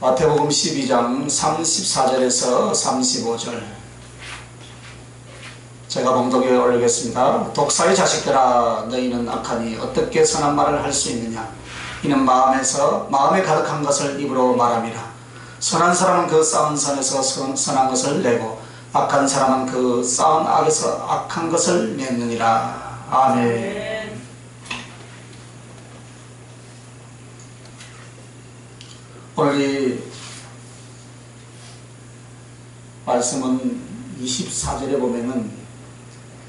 마태복음 12장 34절에서 35절 제가 봉독에 올리겠습니다. 독사의 자식들아, 너희는 악하니 어떻게 선한 말을 할 수 있느냐? 이는 마음에 가득한 것을 입으로 말함이라. 선한 사람은 그 쌓은 선에서 선한 것을 내고 악한 사람은 그 쌓은 악에서 악한 것을 내느니라. 아멘. 오늘 이 말씀은 24절에 보면은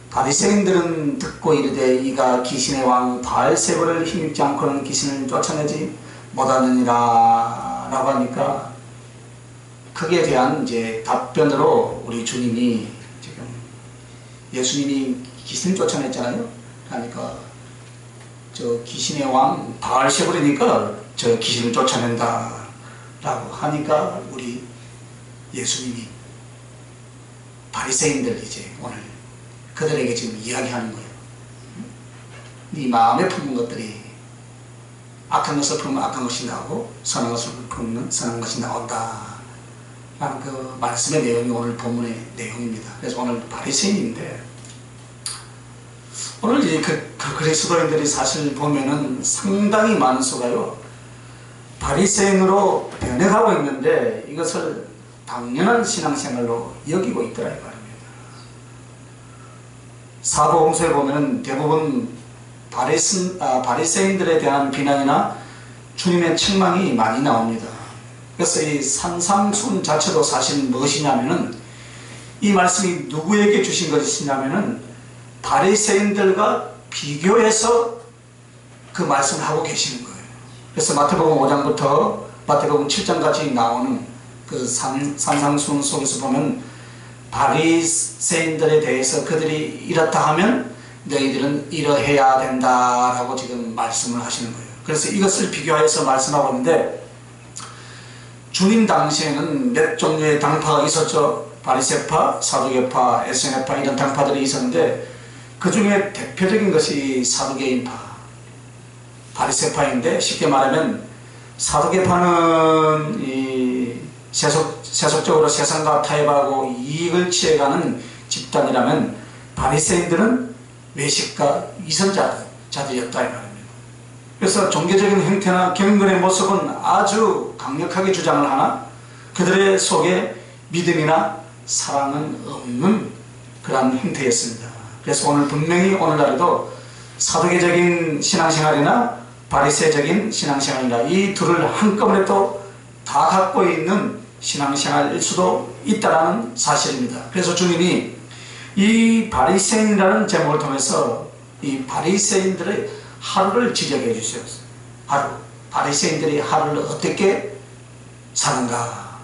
바리새인들은 듣고 이르되 이가 귀신의 왕 바알세불을 힘입지 않고는 귀신을 쫓아내지 못하느니라 라고 하니까 거기에 대한 이제 답변으로 우리 주님이 지금 예수님이 귀신을 쫓아냈잖아요. 그러니까 저 귀신의 왕 바알세불이니까 저 귀신을 쫓아낸다 라고 하니까 우리 예수님이 바리새인들 이제 오늘 그들에게 지금 이야기하는 거예요. 네 마음에 품는 것들이 악한 것을 품으면 악한 것이 나오고 선한 것을 품으면 선한 것이 나온다 라는 그 말씀의 내용이 오늘 본문의 내용입니다. 그래서 오늘 바리새인인데 오늘 이제 그 그리스도인들이 사실 보면은 상당히 많은 수가요 바리새인으로 변해가고 있는데 이것을 당연한 신앙생활로 여기고 있더라 이 말입니다. 사복음서에 보면 대부분 바리새인들에 대한 비난이나 주님의 책망이 많이 나옵니다. 그래서 이 산상순 자체도 사실 무엇이냐면은 이 말씀이 누구에게 주신 것이냐면은 바리새인들과 비교해서 그 말씀을 하고 계시는 거예요. 그래서 마태복음 5장부터 마태복음 7장까지 나오는 그 산상순 속에서 보면 바리새인들에 대해서 그들이 이렇다 하면 너희들은 이러해야 된다라고 지금 말씀을 하시는 거예요. 그래서 이것을 비교해서 말씀하고 있는데 주님 당시에는 몇 종류의 당파가 있었죠. 바리새파, 사두개파, 에세네파 이런 당파들이 있었는데 그 중에 대표적인 것이 사두개인파 바리새파인데 쉽게 말하면 사두개파는 이 세속적으로 세상과 타협하고 이익을 취해가는 집단이라면 바리새인들은 외식과 이선자들이었다 이 말입니다. 그래서 종교적인 행태나 경건의 모습은 아주 강력하게 주장을 하나 그들의 속에 믿음이나 사랑은 없는 그러한 행태였습니다. 그래서 오늘 분명히 오늘날에도 사두개적인 신앙생활이나 바리새적인 신앙생활이나 이 둘을 한꺼번에 또 다 갖고 있는 신앙생활일 수도 있다는 사실입니다. 그래서 주님이 이 바리새인이라는 제목을 통해서 이 바리새인들의 하루를 지적해 주셨어요. 하루, 바리새인들이 하루를 어떻게 사는가.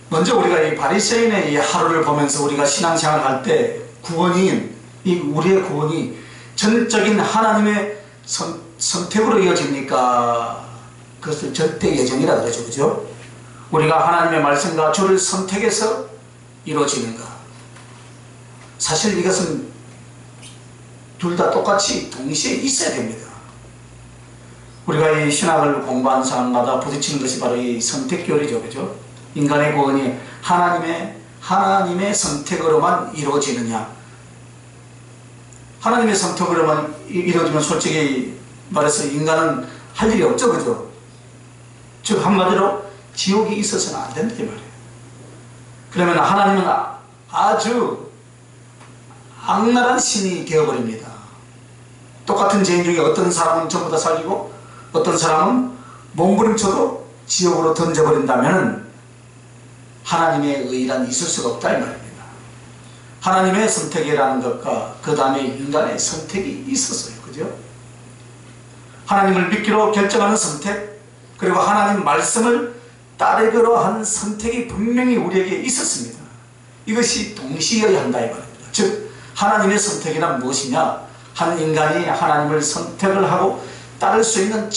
먼저 우리가 이 바리새인의 이 하루를 보면서 우리가 신앙생활 할 때 우리의 구원이 전적인 하나님의 선택으로 이어집니까? 그것을 절대 예정이라 그러죠. 그죠? 우리가 하나님의 말씀과 주를 선택해서 이루어지는가? 사실 이것은 둘 다 똑같이 동시에 있어야 됩니다. 우리가 이 신학을 공부하는 사람마다 부딪히는 것이 바로 이 선택교리죠. 그죠? 인간의 구원이 하나님의 선택으로만 이루어지느냐? 하나님의 선택으로만 이루어지면 솔직히 말해서 인간은 할 일이 없죠. 그죠? 즉 한마디로 지옥이 있어서는 안 된다 이 말이에요. 그러면 하나님은 아주 악랄한 신이 되어버립니다. 똑같은 죄인 중에 어떤 사람은 전부 다 살리고 어떤 사람은 몸부림쳐도 지옥으로 던져버린다면 하나님의 의란 있을 수가 없다 이 말입니다. 하나님의 선택이라는 것과 그 다음에 인간의 선택이 있었어요. 그죠? 하나님을 믿기로 결정하는 선택 그리고 하나님 말씀을 따르기로 하는 선택이 분명히 우리에게 있었습니다. 이것이 동시여야 한다 이 말입니다. 즉 하나님의 선택이란 무엇이냐? 한 인간이 하나님을 선택을 하고 따를 수 있는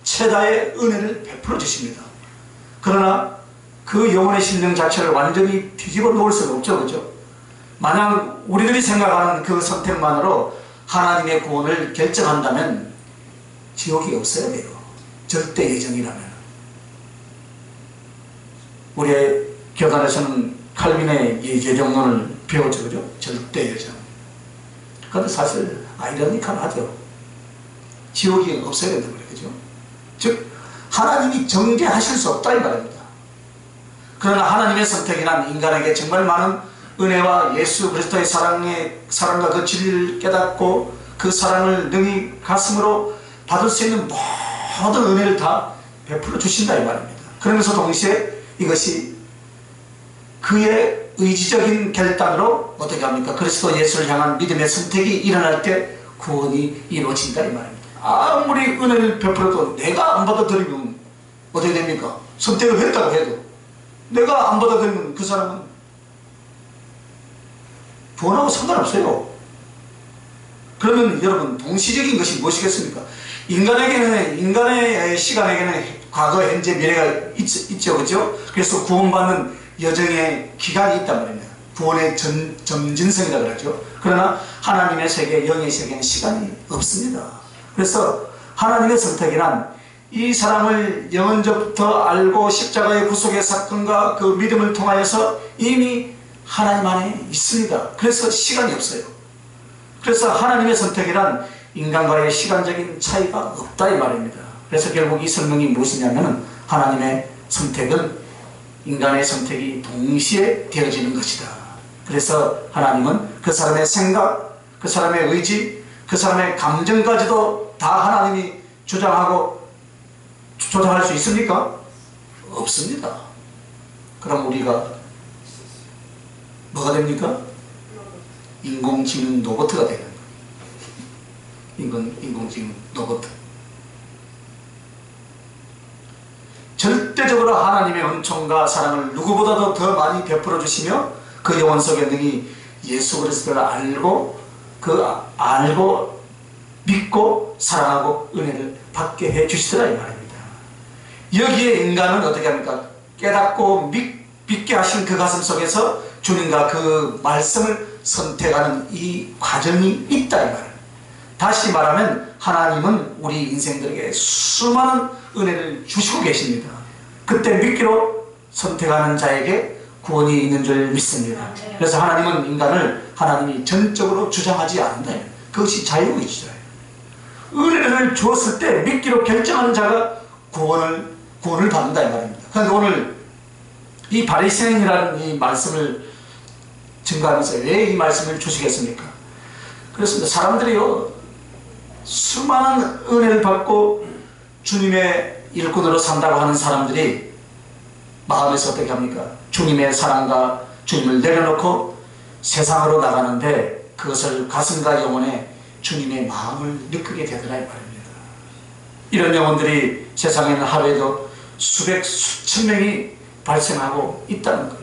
최다의 은혜를 베풀어 주십니다. 그러나 그 영혼의 심령 자체를 완전히 뒤집어 놓을 수는 없죠. 그죠? 만약 우리들이 생각하는 그 선택만으로 하나님의 구원을 결정한다면 지옥이 없어야 돼요. 절대 예정이라면. 우리의 교단에서는 칼빈의 예정론을 배웠죠, 그죠? 절대 예정. 그런데 사실 아이러니컬하죠. 지옥이 없어야 된다고 그래요, 그죠? 즉 하나님이 정죄하실 수 없다 이 말입니다. 그러나 하나님의 선택이란 인간에게 정말 많은 은혜와 예수 그리스도의 사랑과 그 진리를 깨닫고 그 사랑을 능히 가슴으로 받을 수 있는 모든 은혜를 다 베풀어 주신다 이 말입니다. 그러면서 동시에 이것이 그의 의지적인 결단으로 어떻게 합니까? 그리스도 예수를 향한 믿음의 선택이 일어날 때 구원이 이루어진다 이 말입니다. 아무리 은혜를 베풀어도 내가 안 받아들이면 어떻게 됩니까? 선택을 했다고 해도 내가 안 받아들이면 그 사람은 구원하고 상관없어요. 그러면 여러분 동시적인 것이 무엇이겠습니까? 인간의 시간에게는 과거, 현재, 미래가 있죠, 그죠? 그래서 구원받는 여정의 기간이 있단 말입니다. 구원의 점진성이라 그러죠. 그러나 하나님의 세계, 영의 세계는 시간이 없습니다. 그래서 하나님의 선택이란 이 사람을 영원전부터 알고 십자가의 구속의 사건과 그 믿음을 통하여서 이미 하나님 안에 있습니다. 그래서 시간이 없어요. 그래서 하나님의 선택이란 인간과의 시간적인 차이가 없다 이 말입니다. 그래서 결국 이 설명이 무엇이냐면 하나님의 선택은 인간의 선택이 동시에 되어지는 것이다. 그래서 하나님은 그 사람의 생각, 그 사람의 의지, 그 사람의 감정까지도 다 하나님이 조장할 수 있습니까? 없습니다. 그럼 우리가 뭐가 됩니까? 인공지능 로봇가 되는 거예요. 인공지능 로봇. 절대적으로 하나님의 은총과 사랑을 누구보다도 더 많이 베풀어 주시며 그 영혼 속에 능히 예수 그리스도를 알고 믿고 사랑하고 은혜를 받게 해 주시더라 이 말입니다. 여기에 인간은 어떻게 합니까? 깨닫고 믿게 하신 그 가슴 속에서 주님과 그 말씀을 선택하는 이 과정이 있다 이 말입니다. 다시 말하면 하나님은 우리 인생들에게 수많은 은혜를 주시고 계십니다. 그때 믿기로 선택하는 자에게 구원이 있는 줄 믿습니다. 그래서 하나님은 인간을 하나님이 전적으로 주장하지 않는다. 그것이 자유의지예요. 은혜를 주었을 때 믿기로 결정하는 자가 구원을 받는다 이 말입니다. 그런데 오늘 이 바리새인이라는 이 말씀을 증거하면서 왜 이 말씀을 주시겠습니까? 그렇습니다. 사람들이요 수많은 은혜를 받고 주님의 일꾼으로 산다고 하는 사람들이 마음에서 어떻게 합니까? 주님의 사랑과 주님을 내려놓고 세상으로 나가는데 그것을 가슴과 영혼에 주님의 마음을 느끼게 되더라 이 말입니다. 이런 영혼들이 세상에는 하루에도 수천 명이 발생하고 있다는 거예요.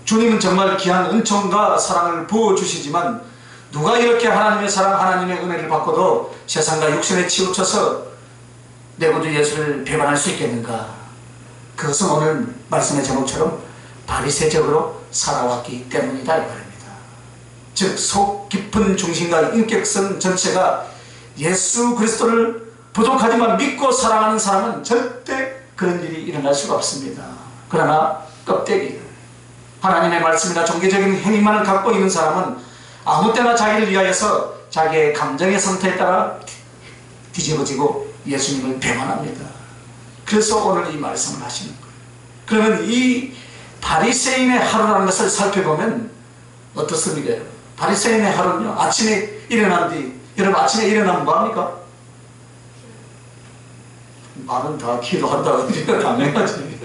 주님은 정말 귀한 은총과 사랑을 부어주시지만 누가 이렇게 하나님의 사랑, 하나님의 은혜를 받고도 세상과 육신에 치우쳐서 내 구주 예수를 배반할 수 있겠는가? 그것은 오늘 말씀의 제목처럼 바리새적으로 살아왔기 때문이다 이 말입니다. 즉 속 깊은 중심과 인격성 전체가 예수 그리스도를 부족하지만 믿고 사랑하는 사람은 절대 그런 일이 일어날 수가 없습니다. 그러나 껍데기 하나님의 말씀이나 종교적인 행위만을 갖고 있는 사람은 아무 때나 자기를 위하여서 자기의 감정의 상태에 따라 뒤집어지고 예수님을 배반합니다. 그래서 오늘 이 말씀을 하시는 거예요. 그러면 이 바리새인의 하루라는 것을 살펴보면 어떻습니까? 바리새인의 하루는요, 아침에 일어난 뒤, 여러분 아침에 일어나면 뭐합니까? 말은 다 기도한다고 당연하지.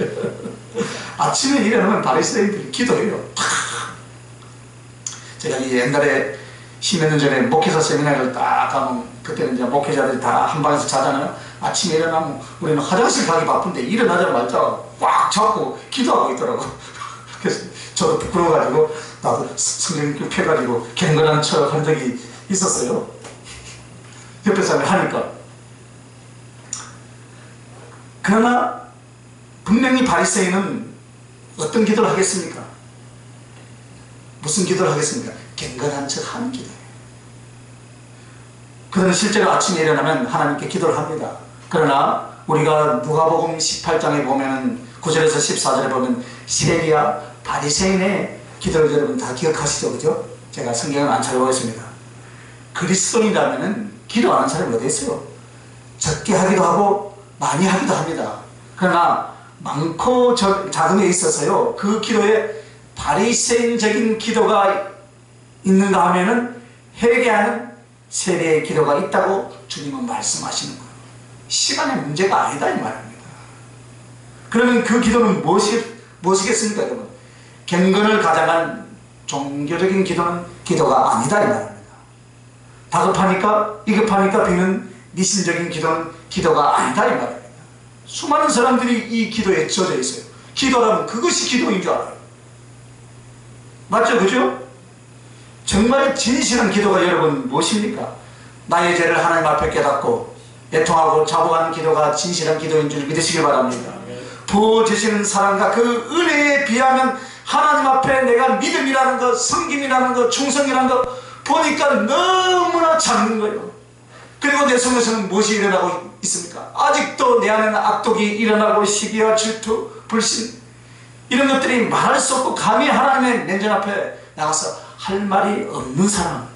아침에 일어나면 바리새인들이 기도해요. 제가 옛날에 10몇 년 전에 목회자 세미나를 딱 가면 그때는 이제 목회자들이 다 한 방에서 자잖아요. 아침에 일어나면 우리는 화장실 가기 바쁜데 일어나자마자 꽉 잡고 기도하고 있더라고. 그래서 저도 부끄러워가지고 나도 성경 펴가지고 갱건한 척 한 적이 있었어요. 옆에 사람이 하니까. 그러나 분명히 바리새인은 어떤 기도를 하겠습니까? 무슨 기도를 하겠습니까? 갱건한 척 하는 기도예요. 그들은 실제로 아침에 일어나면 하나님께 기도를 합니다. 그러나 우리가 누가복음 18장에 보면 9절에서 14절에 보면 시레기야 바리새인의 기도를 여러분 다 기억하시죠? 그죠? 제가 성경을 안 찾아보겠습니다. 그리스도인이라면 기도 안 하는 사람이 어디 있어요? 적게 하기도 하고 많이 하기도 합니다. 그러나 많고 작음에 있어서요, 그 기도에 바리새인적인 기도가 있는가 하면은 회개하는 세례의 기도가 있다고 주님은 말씀하시는 거예요. 시간의 문제가 아니다 이 말입니다. 그러면 그 기도는 무엇이겠습니까 여러분? 경건을 가장한 종교적인 기도는 기도가 아니다 이 말입니다. 다급하니까 이급하니까 비는 미신적인 기도는 기도가 아니다 이 말입니다. 수많은 사람들이 이 기도에 젖어 있어요. 기도라면 그것이 기도인 줄 알아요. 맞죠? 그죠? 정말 진실한 기도가 여러분 무엇입니까? 나의 죄를 하나님 앞에 깨닫고 애통하고 자복하는 기도가 진실한 기도인 줄 믿으시길 바랍니다. 부어주시는 사랑과 그 은혜에 비하면 하나님 앞에 내가 믿음이라는 것, 섬김이라는 것, 충성이라는 것 보니까 너무나 작은 거예요. 그리고 내 속에서는 무엇이 일어나고 있습니까? 아직도 내 안에는 악독이 일어나고 시기와 질투, 불신 이런 것들이 말할 수 없고 감히 하나님의 면전 앞에 나가서 할 말이 없는 사람.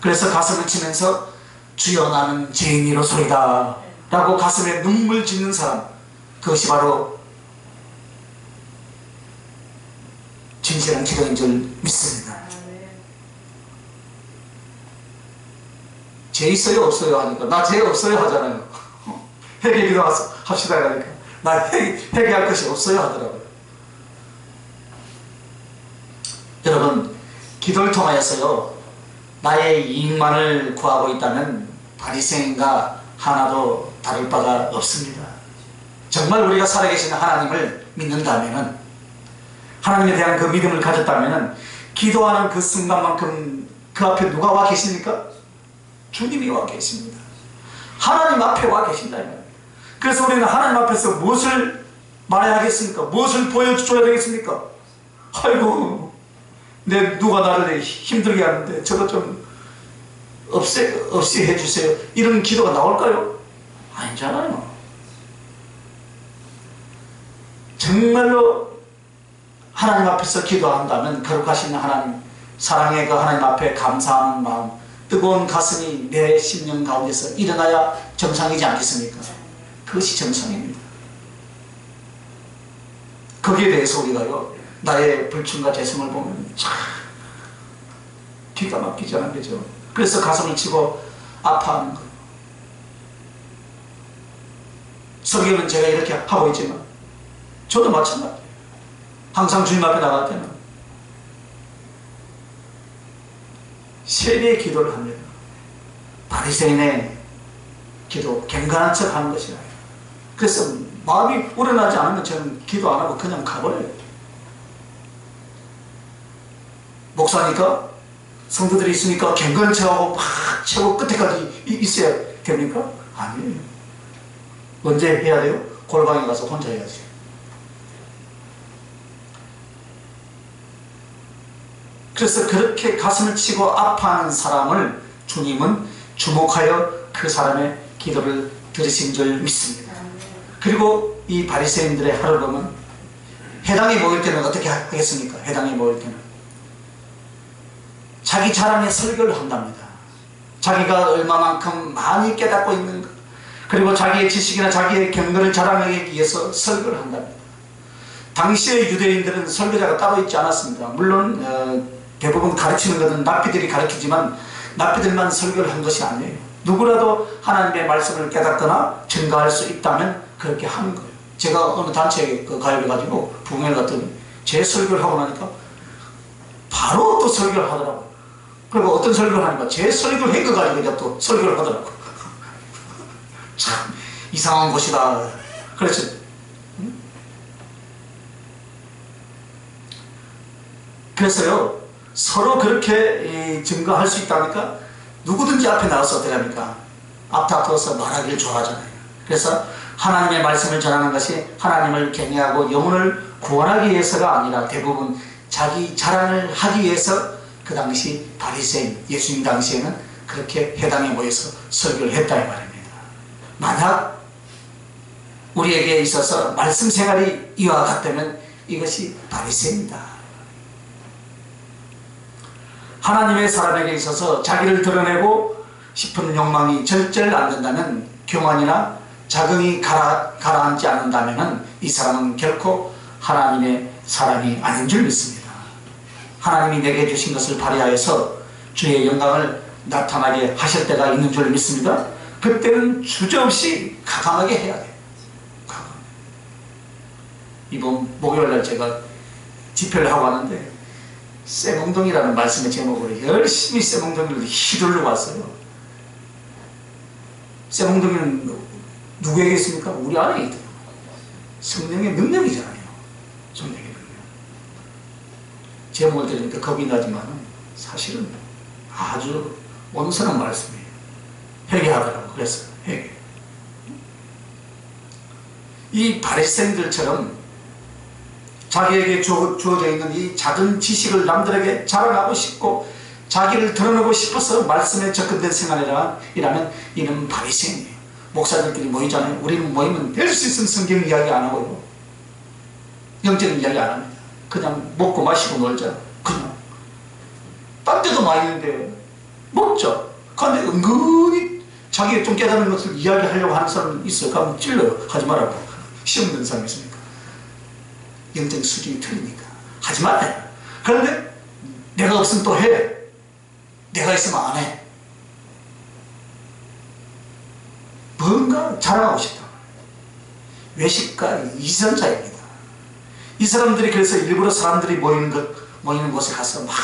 그래서 가슴을 치면서 주여 나는 죄인이로소이다 라고 가슴에 눈물 짓는 사람, 그것이 바로 진실한 기도인 줄 믿습니다. 죄 있어요 없어요 하니까 나 죄 없어요 하잖아요. 회개 기도 합시다 하니까 나 회개할 것이 없어요 하더라고요. 여러분, 기도를 통하여서요 나의 이익만을 구하고 있다면 바리새인과 하나도 다를 바가 없습니다. 정말 우리가 살아계신 하나님을 믿는다면, 하나님에 대한 그 믿음을 가졌다면 기도하는 그 순간만큼 그 앞에 누가 와 계십니까? 주님이 와 계십니다. 하나님 앞에 와 계신다 이 말이에요. 그래서 우리는 하나님 앞에서 무엇을 말해야 하겠습니까? 무엇을 보여줘야 되겠습니까? 아이고 누가 나를 힘들게 하는데 저것 좀 없이 해주세요. 이런 기도가 나올까요? 아니잖아요. 정말로 하나님 앞에서 기도한다면 거룩하신 하나님, 사랑의 그 하나님 앞에 감사하는 마음, 뜨거운 가슴이 내 심령 가운데서 일어나야 정상이지 않겠습니까? 그것이 정상입니다. 거기에 대해서 우리가요 나의 불충과 죄성을 보면 참 기가 막히지 않은 거죠. 그래서 가슴을 치고 아파하는 거예요. 설교는 제가 이렇게 하고 있지만 저도 마찬가지예요. 항상 주님 앞에 나갈 때는 세례의 기도를 합니다. 바리새인의 기도, 경건한 척 하는 것이 아니에요. 그래서 마음이 우러나지 않으면 저는 기도 안 하고 그냥 가버려요. 목사니까 성도들이 있으니까 경건한 척하고 막 최고 끝에까지 있어야 됩니까? 아니에요. 언제 해야 돼요? 골방에 가서 혼자 해야지. 그래서 그렇게 가슴을 치고 아파하는 사람을 주님은 주목하여 그 사람의 기도를 들으신 줄 믿습니다. 그리고 이 바리새인들의 하루를 보면 회당에 모일 때는 어떻게 하겠습니까? 회당에 모일 때는 자기 자랑의 설교를 한답니다. 자기가 얼마만큼 많이 깨닫고 있는가, 그리고 자기의 지식이나 자기의 경건을 자랑하기 위해서 설교를 한답니다. 당시의 유대인들은 설교자가 따로 있지 않았습니다. 물론 대부분 가르치는 것은 랍비들이 가르치지만 랍비들만 설교를 한 것이 아니에요. 누구라도 하나님의 말씀을 깨닫거나 증거할 수 있다면 그렇게 하는 거예요. 제가 어느 단체에 가입해가지고 부흥회를 갔더니 제 설교를 하고 나니까 바로 또 설교를 하더라고요. 그리고 어떤 설교를 하니까 제 설교를 한 거 가지고 이제 또 설교를 하더라고요. 참 이상한 곳이다. 그래서 그래서요 서로 그렇게 증거할 수 있다니까 누구든지 앞에 나와서 어떻게 합니까? 앞다퉈서 말하기를 좋아하잖아요. 그래서 하나님의 말씀을 전하는 것이 하나님을 경외하고 영혼을 구원하기 위해서가 아니라 대부분 자기 자랑을 하기 위해서 그 당시 바리새인, 예수님 당시에는 그렇게 회당에 모여서 설교를 했다 이 말입니다. 만약 우리에게 있어서 말씀 생활이 이와 같다면 이것이 바리새입니다. 하나님의 사람에게 있어서 자기를 드러내고 싶은 욕망이 절절 안 된다면, 교만이나 자긍이 가라앉지 않는다면 이 사람은 결코 하나님의 사람이 아닌 줄 믿습니다. 하나님이 내게 주신 것을 발휘하여서 주의 영광을 나타나게 하실 때가 있는 줄 믿습니다. 그때는 주저없이 가감하게 해야 돼요. 이번 목요일날 제가 집회를 하고 왔는데 쇠몽둥이라는 말씀의 제목으로 열심히 쇠몽둥이를 휘두르고 왔어요. 쇠몽둥이는 누구에게 있습니까? 우리 안에 있대요. 성령의 능력이잖아요. 성령의 능력. 제목을 들으니까 겁이 나지만 사실은 아주 온선한 말씀이에요. 회개하더라고. 그래서 회개. 이 바리새인들처럼 자기에게 주어져 있는 이 작은 지식을 남들에게 자랑하고 싶고 자기를 드러내고 싶어서 말씀에 접근된 생활이라면 이는 바리새인이에요. 목사들끼리 모이잖아요. 우리는 모이면 될 수 있으면 성경 이야기 안 하고요. 영적인 이야기 안 합니다. 그냥 먹고 마시고 놀자. 그냥. 딴 데도 많이 있는데 먹죠. 그런데 은근히 자기가 좀 깨달은 것을 이야기하려고 하는 사람이 있어요. 그러면 찔러요. 하지 말라고. 시험 든 사람이 있으니까. 영적 수준이 틀리니까. 하지 말아요. 그런데 내가 없으면 또 해. 내가 있으면 안 해. 뭔가 자랑하고 싶다. 외식과 이선자입니다. 이 사람들이 그래서 일부러 사람들이 모이는 곳에 가서 막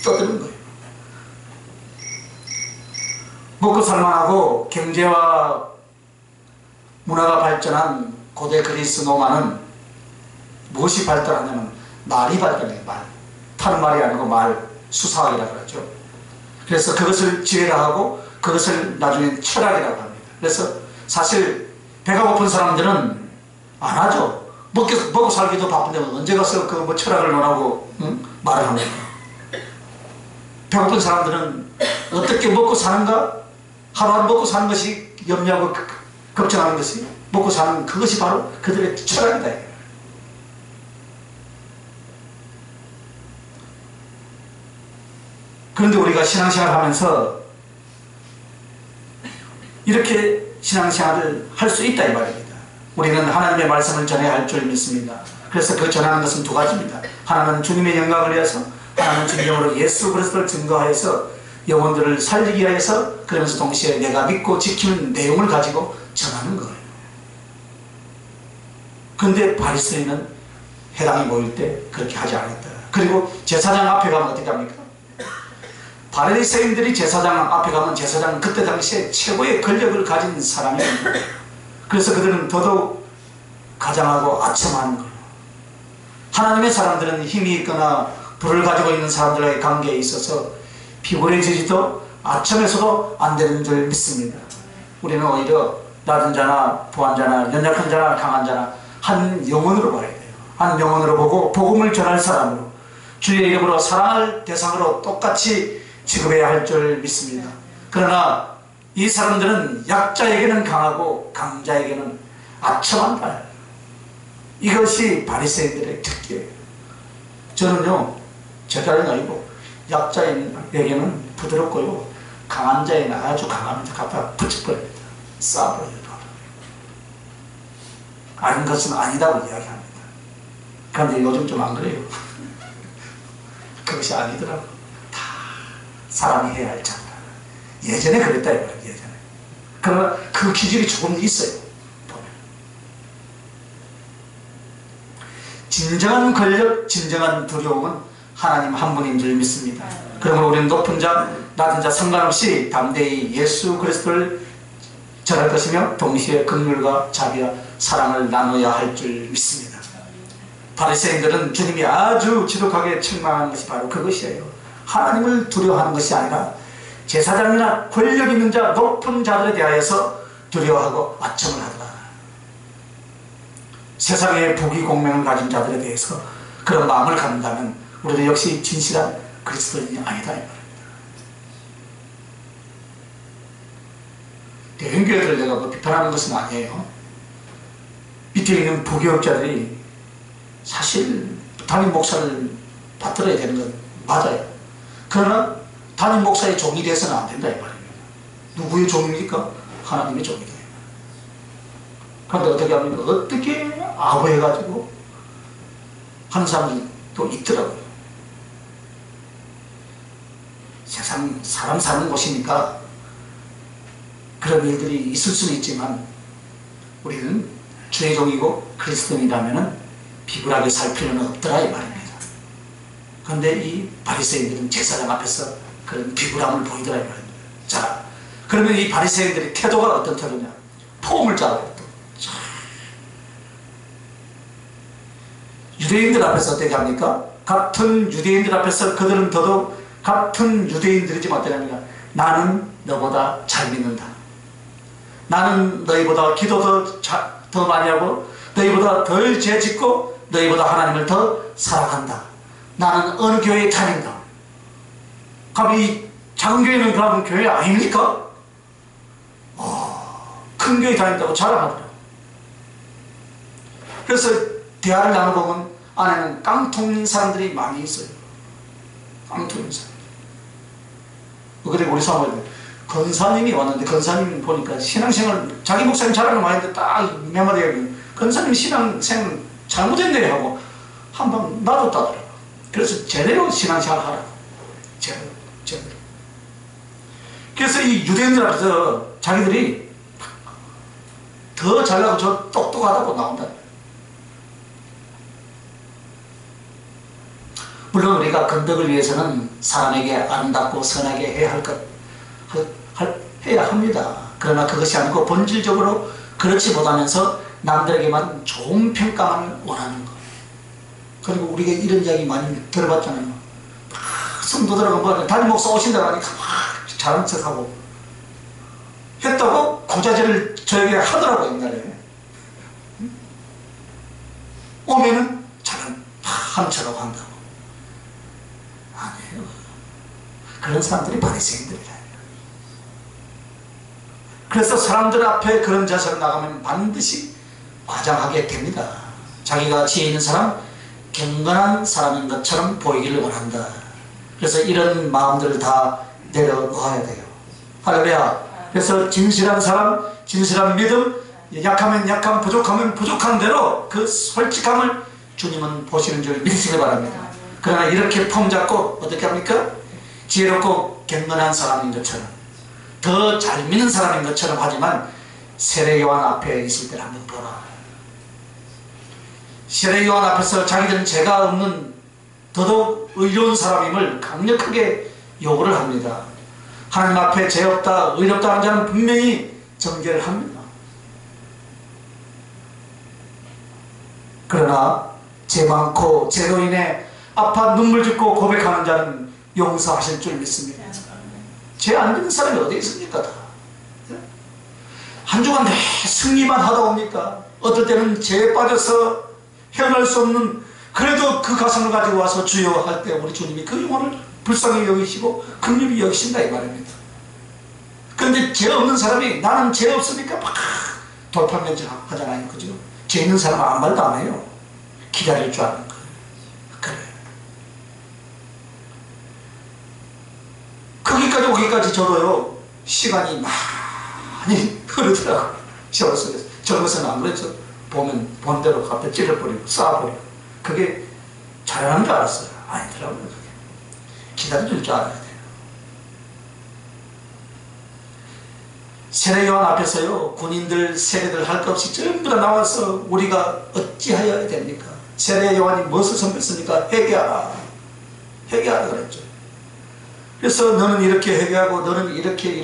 떠드는 거예요. 먹고 살만하고 경제와 문화가 발전한 고대 그리스 로마는 무엇이 발달하냐면 말이 발달해요. 말. 타는 말이 아니고 말, 수사학이라고 그러죠. 그래서 그것을 지혜라 하고 그것을 나중에 철학이라고 합니다. 그래서 사실 배가 고픈 사람들은 안 하죠. 먹고 살기도 바쁜데 언제 가서 그 뭐 철학을 논하고 말을 합니까? 배고픈 사람들은 어떻게 먹고 사는가? 하루하루 먹고 사는 것이 염려하고 걱정하는 것이, 먹고 사는 그것이 바로 그들의 철학이다. 그런데 우리가 신앙생활을 하면서 이렇게 신앙생활을 할 수 있다 이 말입니다. 우리는 하나님의 말씀을 전해야 할 줄 믿습니다. 그래서 그 전하는 것은 두 가지입니다. 하나는 주님의 영광을 위해서, 하나는 주님으로 예수 그리스도를 증거하여서 영혼들을 살리기 위해서, 그러면서 동시에 내가 믿고 지키는 내용을 가지고 전하는 거예요. 그런데 바리새인은 회당이 모일 때 그렇게 하지 않았다. 그리고 제사장 앞에 가면 어떻게 합니까? 바리새인들이 제사장 앞에 가면 제사장은 그때 당시에 최고의 권력을 가진 사람이에요. 그래서 그들은 더더욱 가장하고 아첨하는 거예요. 하나님의 사람들은 힘이 있거나 불을 가지고 있는 사람들과의 관계에 있어서 비굴해지지도 아첨해서도 안 되는 줄 믿습니다. 우리는 오히려 낮은 자나 부한 자나 연약한 자나 강한 자나 한 영혼으로 봐야 돼요. 한 영혼으로 보고 복음을 전할 사람으로, 주의 이름으로 사랑할 대상으로 똑같이 취급해야 할 줄 믿습니다. 그러나 이 사람들은 약자에게는 강하고 강자에게는 아첨한다. 이것이 바리새인들의 특기예요. 저는요, 제 딸은 아니고 약자에게는 부드럽고요, 강한 자에는 아주 강합니다. 갖다 붙여버립니다. 쏴버립니다. 아닌 것은 아니다고 이야기합니다. 그런데 요즘 좀 안 그래요. 그것이 아니더라고요. 다 사람이 해야 할 작다. 예전에 그랬다 이거예요. 예전에. 그러나 그 기질이 조금 있어요. 보면. 진정한 권력, 진정한 두려움은 하나님 한 분인 줄 믿습니다. 그러므로 우리는 높은 자, 낮은 자 상관없이 담대히 예수 그리스도를 전할 것이며 동시에 긍휼과 자비와 사랑을 나눠야 할 줄 믿습니다. 바리새인들은 주님이 아주 지독하게 책망하는 것이 바로 그것이에요. 하나님을 두려워하는 것이 아니라 제사장이나 권력 있는 자, 높은 자들에 대하여서 두려워하고 아첨을 하더라. 세상의 부귀공명을 가진 자들에 대해서 그런 마음을 갖는다면 우리도 역시 진실한 그리스도인이 아니다 이 말입니다. 대형교회들을 내가 뭐 비판하는 것은 아니에요. 밑에 있는 부교육자들이 사실 담임 목사를 받들어야 되는 건 맞아요. 그러나 담임 목사의 종이 돼서는 안 된다 이 말입니다. 누구의 종입니까? 하나님의 종이다. 그런데 어떻게 합니까? 어떻게 아부해가지고 하는 사람들이 또 있더라고요. 세상 사람 사는 곳이니까 그런 일들이 있을 수는 있지만 우리는 주의 종이고 그리스도인이라면 비굴하게 살 필요는 없더라 이 말입니다. 그런데 이 바리새인들은 제사장 앞에서 그런 비굴함을 보이더라 이 말입니다. 자, 그러면 이 바리새인들의 태도가 어떤 태도냐? 포옹을 짜고 유대인들 앞에서 어떻게 합니까? 같은 유대인들 앞에서 그들은 더더욱 같은 유대인들이지만 어떻게 합니까? 나는 너보다 잘 믿는다. 나는 너희보다 기도 더 많이 하고 너희보다 덜 죄 짓고 너희보다 하나님을 더 사랑한다. 나는 어느 교회에 다닌다. 그럼 이 작은 교회는 그럼 교회 아닙니까? 큰 교회 다닌다고 자랑하더라고요. 그래서 대화를 나눠보면 안에는 깡통인 사람들이 많이 있어요. 깡통인 사람. 그리고 우리 사모님 건사님이 왔는데 건사님 보니까 신앙생활 자기 목사님 자랑을 많이 했는데 딱 몇 마디 얘기해요. 건사님 신앙생활 잘못했네 하고 한 방 놔뒀다더라고요. 그래서 제대로 신앙생활 하라고. 제대로. 그래서 이 유대인들 앞에서 자기들이 더 잘나고 저 똑똑하다고 나온다. 물론 우리가 건덕을 위해서는 사람에게 아름답고 선하게 해야 해야 합니다. 그러나 그것이 아니고 본질적으로 그렇지 못하면서 남들에게만 좋은 평가를 원하는 것. 그리고 우리가 이런 이야기 많이 들어봤잖아요. 성도들하고 뭐 담임 목사 오신다고 하니까 막 잘한 척하고 했다고 고자질을 저에게 하더라고요. 옛날에 오면은 잘한 척하고 한다고. 아니에요. 그런 사람들이 바리새인들이라. 그래서 사람들 앞에 그런 자세로 나가면 반드시 과장하게 됩니다. 자기가 지혜 있는 사람, 경건한 사람인 것처럼 보이기를 원한다. 그래서 이런 마음들을 다 내려놓아야 돼요. 할렐루야. 그래서 진실한 사람, 진실한 믿음, 약하면 약함, 부족하면 부족한 대로 그 솔직함을 주님은 보시는 줄 믿으시기 바랍니다. 그러나 이렇게 폼 잡고 어떻게 합니까? 지혜롭고 경건한 사람인 것처럼, 더 잘 믿는 사람인 것처럼 하지만 세례요한 앞에 있을 때를 한번 보라. 세례요한 앞에서 자기들은 죄가 없는 더더욱 의로운 사람임을 강력하게 요구를 합니다. 하나님 앞에 죄 없다, 의롭다 하는 자는 분명히 정죄를 합니다. 그러나 죄 많고 죄로 인해 아파 눈물 짓고 고백하는 자는 용서하실 줄 믿습니다. 죄 안 짓는 사람이 어디 있습니까? 다. 한 주간 내 승리만 하다 옵니까? 어떨 때는 죄에 빠져서 헤어날 수 없는, 그래도 그 가슴을 가지고 와서 주여 할 때 우리 주님이 그 영혼을 불쌍히 여기시고 긍휼히 여기신다 이 말입니다. 그런데 죄 없는 사람이 나는 죄 없으니까 막 돌팔면질 하잖아요. 그죠? 죄 있는 사람은 아무 말도 안 해요. 기다릴 줄 아는 거예요. 그래. 거기까지 오기까지 저도요, 시간이 많이 흐르더라고요. 시월 속에서. 젊어서는 안 그랬죠. 보면 본대로 갖다 찔러버리고 쏴버리고. 그게 잘하는 줄 알았어요. 아니더라고요. 그게. 기다려줄 줄 알아야 돼요. 세례요한 앞에서요, 군인들, 세례들 할 것 없이 전부 다 나와서 우리가 어찌하여야 됩니까? 세례요한이 무엇을 선포했습니까? 회개하라. 회개하라 그랬죠. 그래서 너는 이렇게 회개하고 너는 이렇게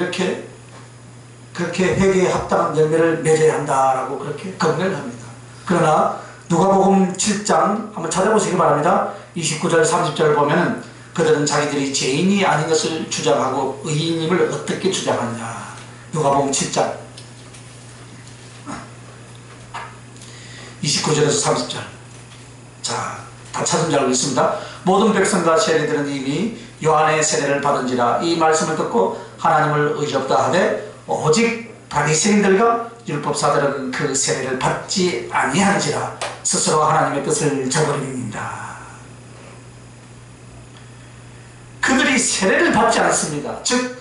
그렇게 회개에 합당한 열매를 맺어야 한다라고 그렇게 권면을 합니다. 그러나 누가복음 7장 한번 찾아보시기 바랍니다. 29절 30절을 보면은 그들은 자기들이 죄인이 아닌 것을 주장하고 의인임을 어떻게 주장하느냐. 누가복음 7장 29절에서 30절. 자, 다 찾은 줄 알고 있습니다. 모든 백성과 세리들은 이미 요한의 세례를 받은지라 이 말씀을 듣고 하나님을 의롭다 하되 오직 바리새인들과 율법사들은 그 세례를 받지 아니한지라 스스로 하나님의 뜻을 저버립니다. 그들이 세례를 받지 않습니다. 즉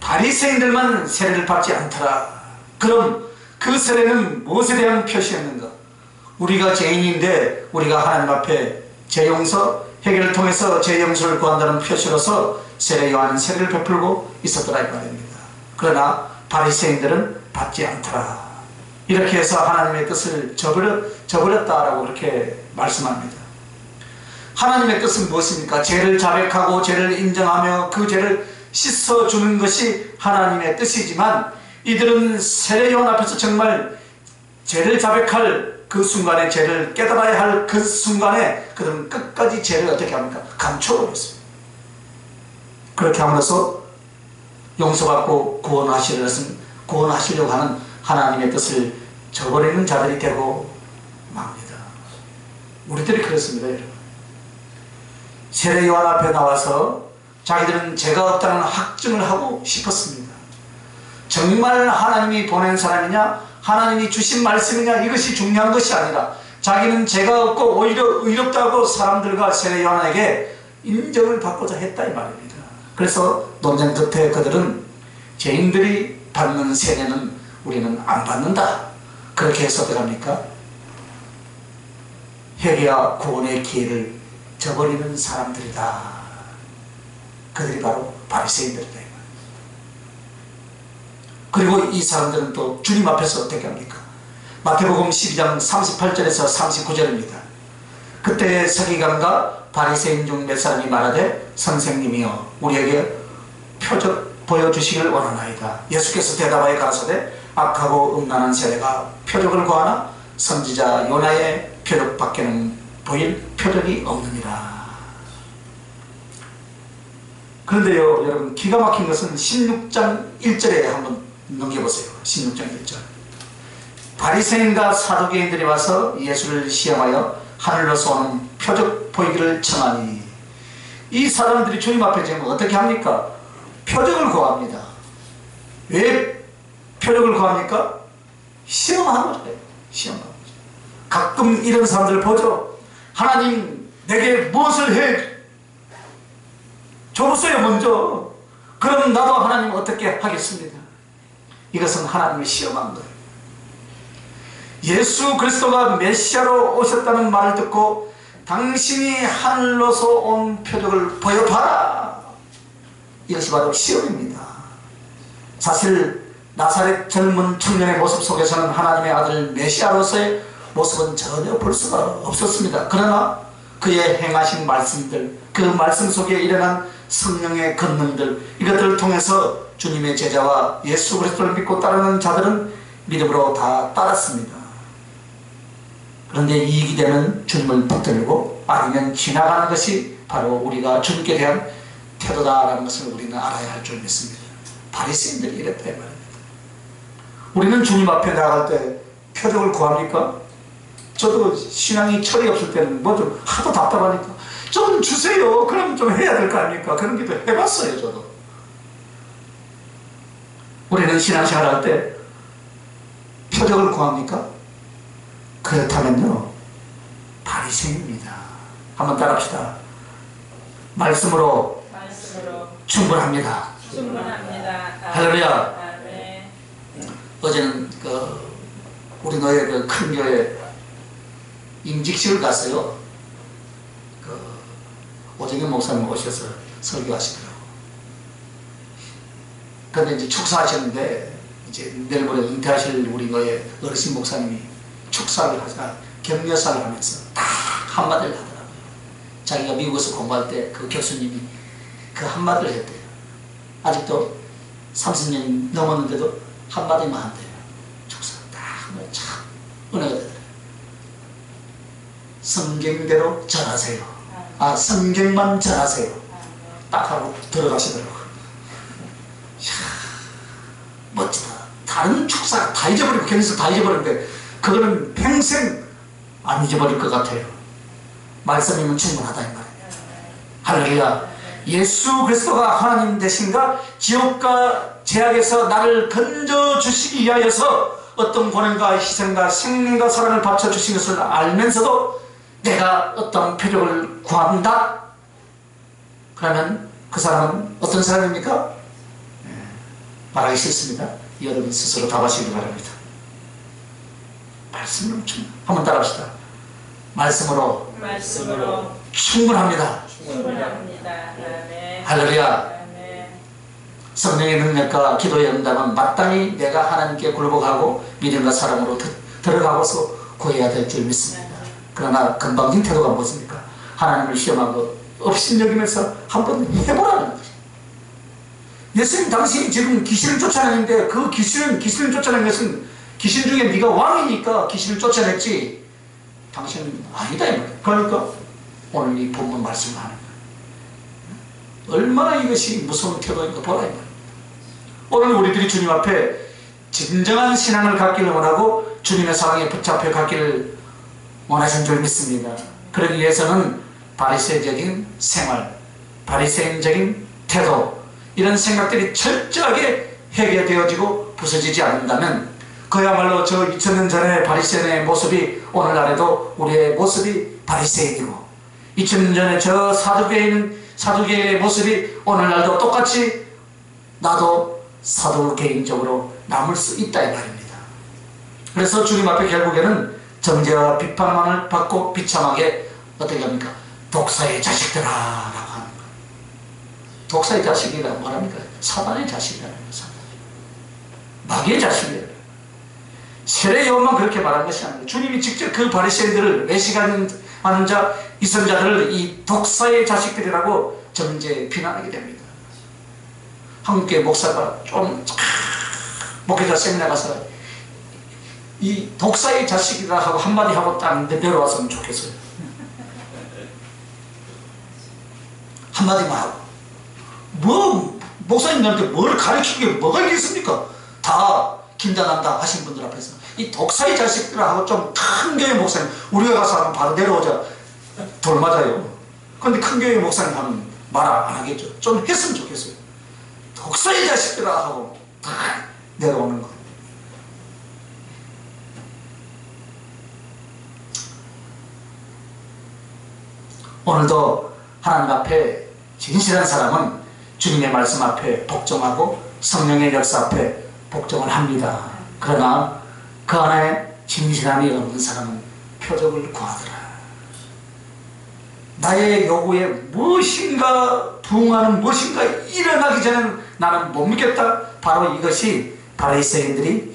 바리새인들만 세례를 받지 않더라. 그럼 그 세례는 무엇에 대한 표시였는가? 우리가 죄인인데 우리가 하나님 앞에 죄 용서, 회개를 통해서 죄 용서를 구한다는 표시로서 세례 요한은 세례를 베풀고 있었더라 이 말입니다. 그러나 바리새인들은 받지 않더라. 이렇게 해서 하나님의 뜻을 저버렸다라고 그렇게 말씀합니다. 하나님의 뜻은 무엇입니까? 죄를 자백하고 죄를 인정하며 그 죄를 씻어주는 것이 하나님의 뜻이지만 이들은 세례 요한 앞에서 정말 죄를 자백할 그 순간에, 죄를 깨달아야 할 그 순간에 그들은 끝까지 죄를 어떻게 합니까? 감춰버렸습니다. 그렇게 함으로써 용서받고 구원하시려고 하는 하나님의 뜻을 저버리는 자들이 되고 맙니다. 우리들이 그렇습니다, 여러분. 세례 요한 앞에 나와서 자기들은 죄가 없다는 확증을 하고 싶었습니다. 정말 하나님이 보낸 사람이냐, 하나님이 주신 말씀이냐, 이것이 중요한 것이 아니라 자기는 죄가 없고 오히려 의롭다고 사람들과 세례 요한에게 인정을 받고자 했다 이 말입니다. 그래서 논쟁 끝에 그들은 죄인들이 받는 세례는 우리는 안 받는다, 그렇게 해서 어떡합니까? 회개와 구원의 기회를 저버리는 사람들이다. 그들이 바로 바리새인들이다. 그리고 이 사람들은 또 주님 앞에서 어떻게 합니까? 마태복음 12장 38절에서 39절입니다. 그때 서기관과 바리새인 중 몇 사람이 말하되 선생님이여 우리에게 표적 보여주시길 원하나이다. 예수께서 대답하여 가라사대 악하고 음란한 세례가 표적을 구하나 선지자 요나의 표적밖에는 보일 표적이 없느니라. 그런데요 여러분, 기가 막힌 것은 16장 1절에 한번 넘겨보세요. 16장 1절. 바리새인과 사두개인들이 와서 예수를 시험하여 하늘로서 오는 표적 보이기를 청하니, 이 사람들이 주님 앞에 지금 어떻게 합니까? 표적을 구합니다. 왜 표적을 구합니까? 시험하는 거예요. 시험하는 거죠. 가끔 이런 사람들 보죠. 하나님 내게 무엇을 해 줘보세요 먼저. 그럼 나도 하나님 어떻게 하겠습니다. 이것은 하나님을 시험한 거예요. 예수 그리스도가 메시아로 오셨다는 말을 듣고 당신이 하늘로서 온 표적을 보여봐라. 이것이 바로 시험입니다. 사실 나사렛 젊은 청년의 모습 속에서는 하나님의 아들 메시아로서의 모습은 전혀 볼 수가 없었습니다. 그러나 그의 행하신 말씀들, 그 말씀 속에 일어난 성령의 권능들, 이것들을 통해서 주님의 제자와 예수 그리스도를 믿고 따르는 자들은 믿음으로 다 따랐습니다. 그런데 이익이 되면 주님을 붙들고 아니면 지나가는 것이 바로 우리가 주님께 대한 태도다라는 것을 우리는 알아야 할 줄 믿습니다. 바리새인들이 이랬다 이 말입니다. 우리는 주님 앞에 나갈 때 표적을 구합니까? 저도 신앙이 철이 없을 때는 뭐 좀 하도 답답하니까 좀 주세요. 그럼 좀 해야 될 거 아닙니까? 그런 기도 해봤어요 저도. 우리는 신앙생활 할 때 표적을 구합니까? 그렇다면요 바리새인입니다. 한번 따라합시다. 말씀으로 충분합니다. 할렐루야. 어제는 우리 노예 큰 교회 임직식을 갔어요. 오정현 목사님 오셔서 설교하시더라고. 그런데 이제 축사하셨는데 이제 내일 모레 은퇴하실 우리 노예 어르신 목사님이 축사를 하자 격려사를 하면서 딱 한마디를 하더라고요. 자기가 미국에서 공부할 때 그 교수님이 그 한마디를 했대요. 아직도 30년이 넘었는데도 한마디만 한대요. 축사 딱 하면 참 은혜가 되더라고요. 성경대로 전하세요. 성경만 전하세요. 딱 하고 들어가시더라고요. 이야, 멋지다. 다른 축사 다 잊어버리고 경에서 다 잊어버리는데 그거는 평생 안 잊어버릴 것 같아요. 말씀이면 충분하다 이 말이에요. 할렐루야. 예수 그리스도가 하나님 되신가? 지옥과 죄악에서 나를 건져주시기 위하여서 어떤 고난과 희생과 생명과 사랑을 바쳐주신 것을 알면서도 내가 어떤 표적을 구한다? 그러면 그 사람은 어떤 사람입니까? 말하기 싫습니다. 여러분 스스로 답하시기 바랍니다. 말씀으로 한번 따라합시다. 말씀으로 충분합니다. 할렐루야. 성령의 능력과 기도의 응답은 마땅히 내가 하나님께 굴복하고 믿음과 사랑으로 들어가고서 구해야 될 줄 믿습니다. 그러나 건방진 태도가 무엇입니까? 하나님을 시험하고 업신여기면서 한번 해보라는 거죠. 예수님 당신이 지금 귀신을 쫓아내는데 그 귀신을 쫓아내는 것은 귀신 중에 네가 왕이니까 귀신을 쫓아냈지 당신은 아니다 이 말이야. 그러니까 오늘 이 본문 말씀을 하는 거예요. 얼마나 이것이 무서운 태도인가 보라 이 말이야. 오늘 우리들이 주님 앞에 진정한 신앙을 갖기를 원하고 주님의 사랑에 붙잡혀 갖기를 원하신 줄 믿습니다. 그러기 위해서는 바리새인적인 생활, 바리새인적인 태도 이런 생각들이 철저하게 해결되어지고 부서지지 않는다면 그야말로 저 2000년 전의 바리새인의 모습이 오늘날에도 우리의 모습이 바리새인이고 2000년 전에 저 사두개인의 모습이 오늘날도 똑같이 나도 사두개인적으로 남을 수 있다 이 말입니다. 그래서 주님 앞에 결국에는 정죄와 비판만을 받고 비참하게 어떻게 합니까? 독사의 자식들아 라고 하는 거예요. 독사의 자식이라고 말합니까? 사단의 자식이라는 거예요. 마귀의 자식이에요. 세례 요한만 그렇게 말한 것이 아니에요. 주님이 직접 그 바리새인들을 외식하는 자, 이선자들을 이 독사의 자식들이라고 정죄 비난하게 됩니다. 한국교회 목사가 좀 목회자 세미나 가서 이 독사의 자식이라 하고 한마디 하고 딱 내려왔으면 좋겠어요. 한마디만 하고 뭐 목사님들한테 뭘 가르치게 뭐가 있겠습니까? 다 긴장한다 하신 분들 앞에서 이 독사의 자식들하고 좀 큰 교회 목사님 우리가 가서 하면 바로 내려오자 돌 맞아요. 그런데 큰 교회 목사님 하면 말 안 하겠죠. 좀 했으면 좋겠어요. 독사의 자식들아 하고 다 내려오는 거. 오늘도 하나님 앞에 진실한 사람은 주님의 말씀 앞에 복종하고 성령의 역사 앞에 복종을 합니다. 그러나 그 안에 진실함이 없는 사람은 표적을 구하더라. 나의 요구에 무엇인가 부응하는 무엇인가 일어나기 전에 나는 못 믿겠다. 바로 이것이 바리새인들이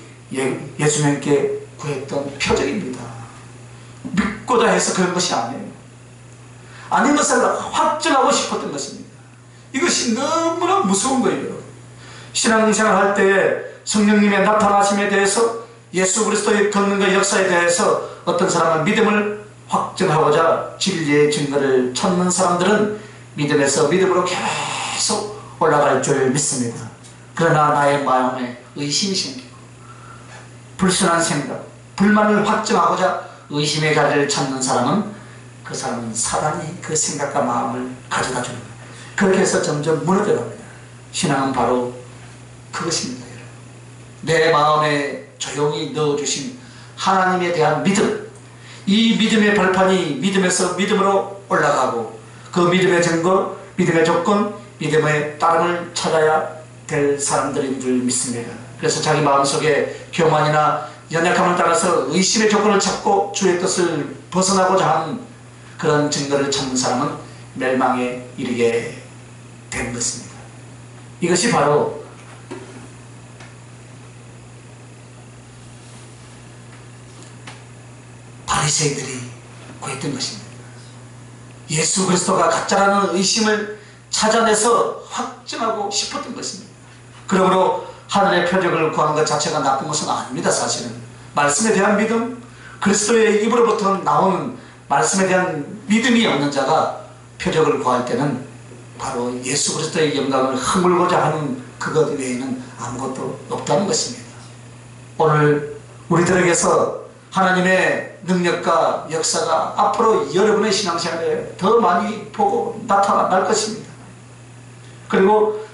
예수님께 구했던 표적입니다. 믿고자 해서 그런 것이 아니에요. 아닌 것을 확증하고 싶었던 것입니다. 이것이 너무나 무서운 거예요. 신앙생활 할 때에 성령님의 나타나심에 대해서 예수 그리스도의 권능과 역사에 대해서 어떤 사람은 믿음을 확증하고자 진리의 증거를 찾는 사람들은 믿음에서 믿음으로 계속 올라갈 줄 믿습니다. 그러나 나의 마음에 의심이 생기고 불순한 생각, 불만을 확증하고자 의심의 자리를 찾는 사람은 그 사람은 사단이 그 생각과 마음을 가져다 주는 거예요. 그렇게 해서 점점 무너져 갑니다. 신앙은 바로 그것입니다. 내 마음에 조용히 넣어주신 하나님에 대한 믿음, 이 믿음의 발판이 믿음에서 믿음으로 올라가고 그 믿음의 증거, 믿음의 조건, 믿음의 따름을 찾아야 될 사람들인 줄 믿습니다. 그래서 자기 마음속에 교만이나 연약함을 따라서 의심의 조건을 찾고 주의 뜻을 벗어나고자 하는 그런 증거를 찾는 사람은 멸망에 이르게 된 것입니다. 이것이 바로 바리새인들이 구했던 것입니다. 예수 그리스도가 가짜라는 의심을 찾아내서 확증하고 싶었던 것입니다. 그러므로 하늘의 표적을 구한 것 자체가 나쁜 것은 아닙니다. 사실은 말씀에 대한 믿음, 그리스도의 입으로부터 나오는 말씀에 대한 믿음이 없는 자가 표적을 구할 때는 바로 예수 그리스도의 영광을 허물고자 하는 그것 외에는 아무것도 없다는 것입니다. 오늘 우리들에게서 하나님의 능력과 역사가 앞으로 여러분의 신앙생활에 더 많이 보고 나타날 것입니다. 그리고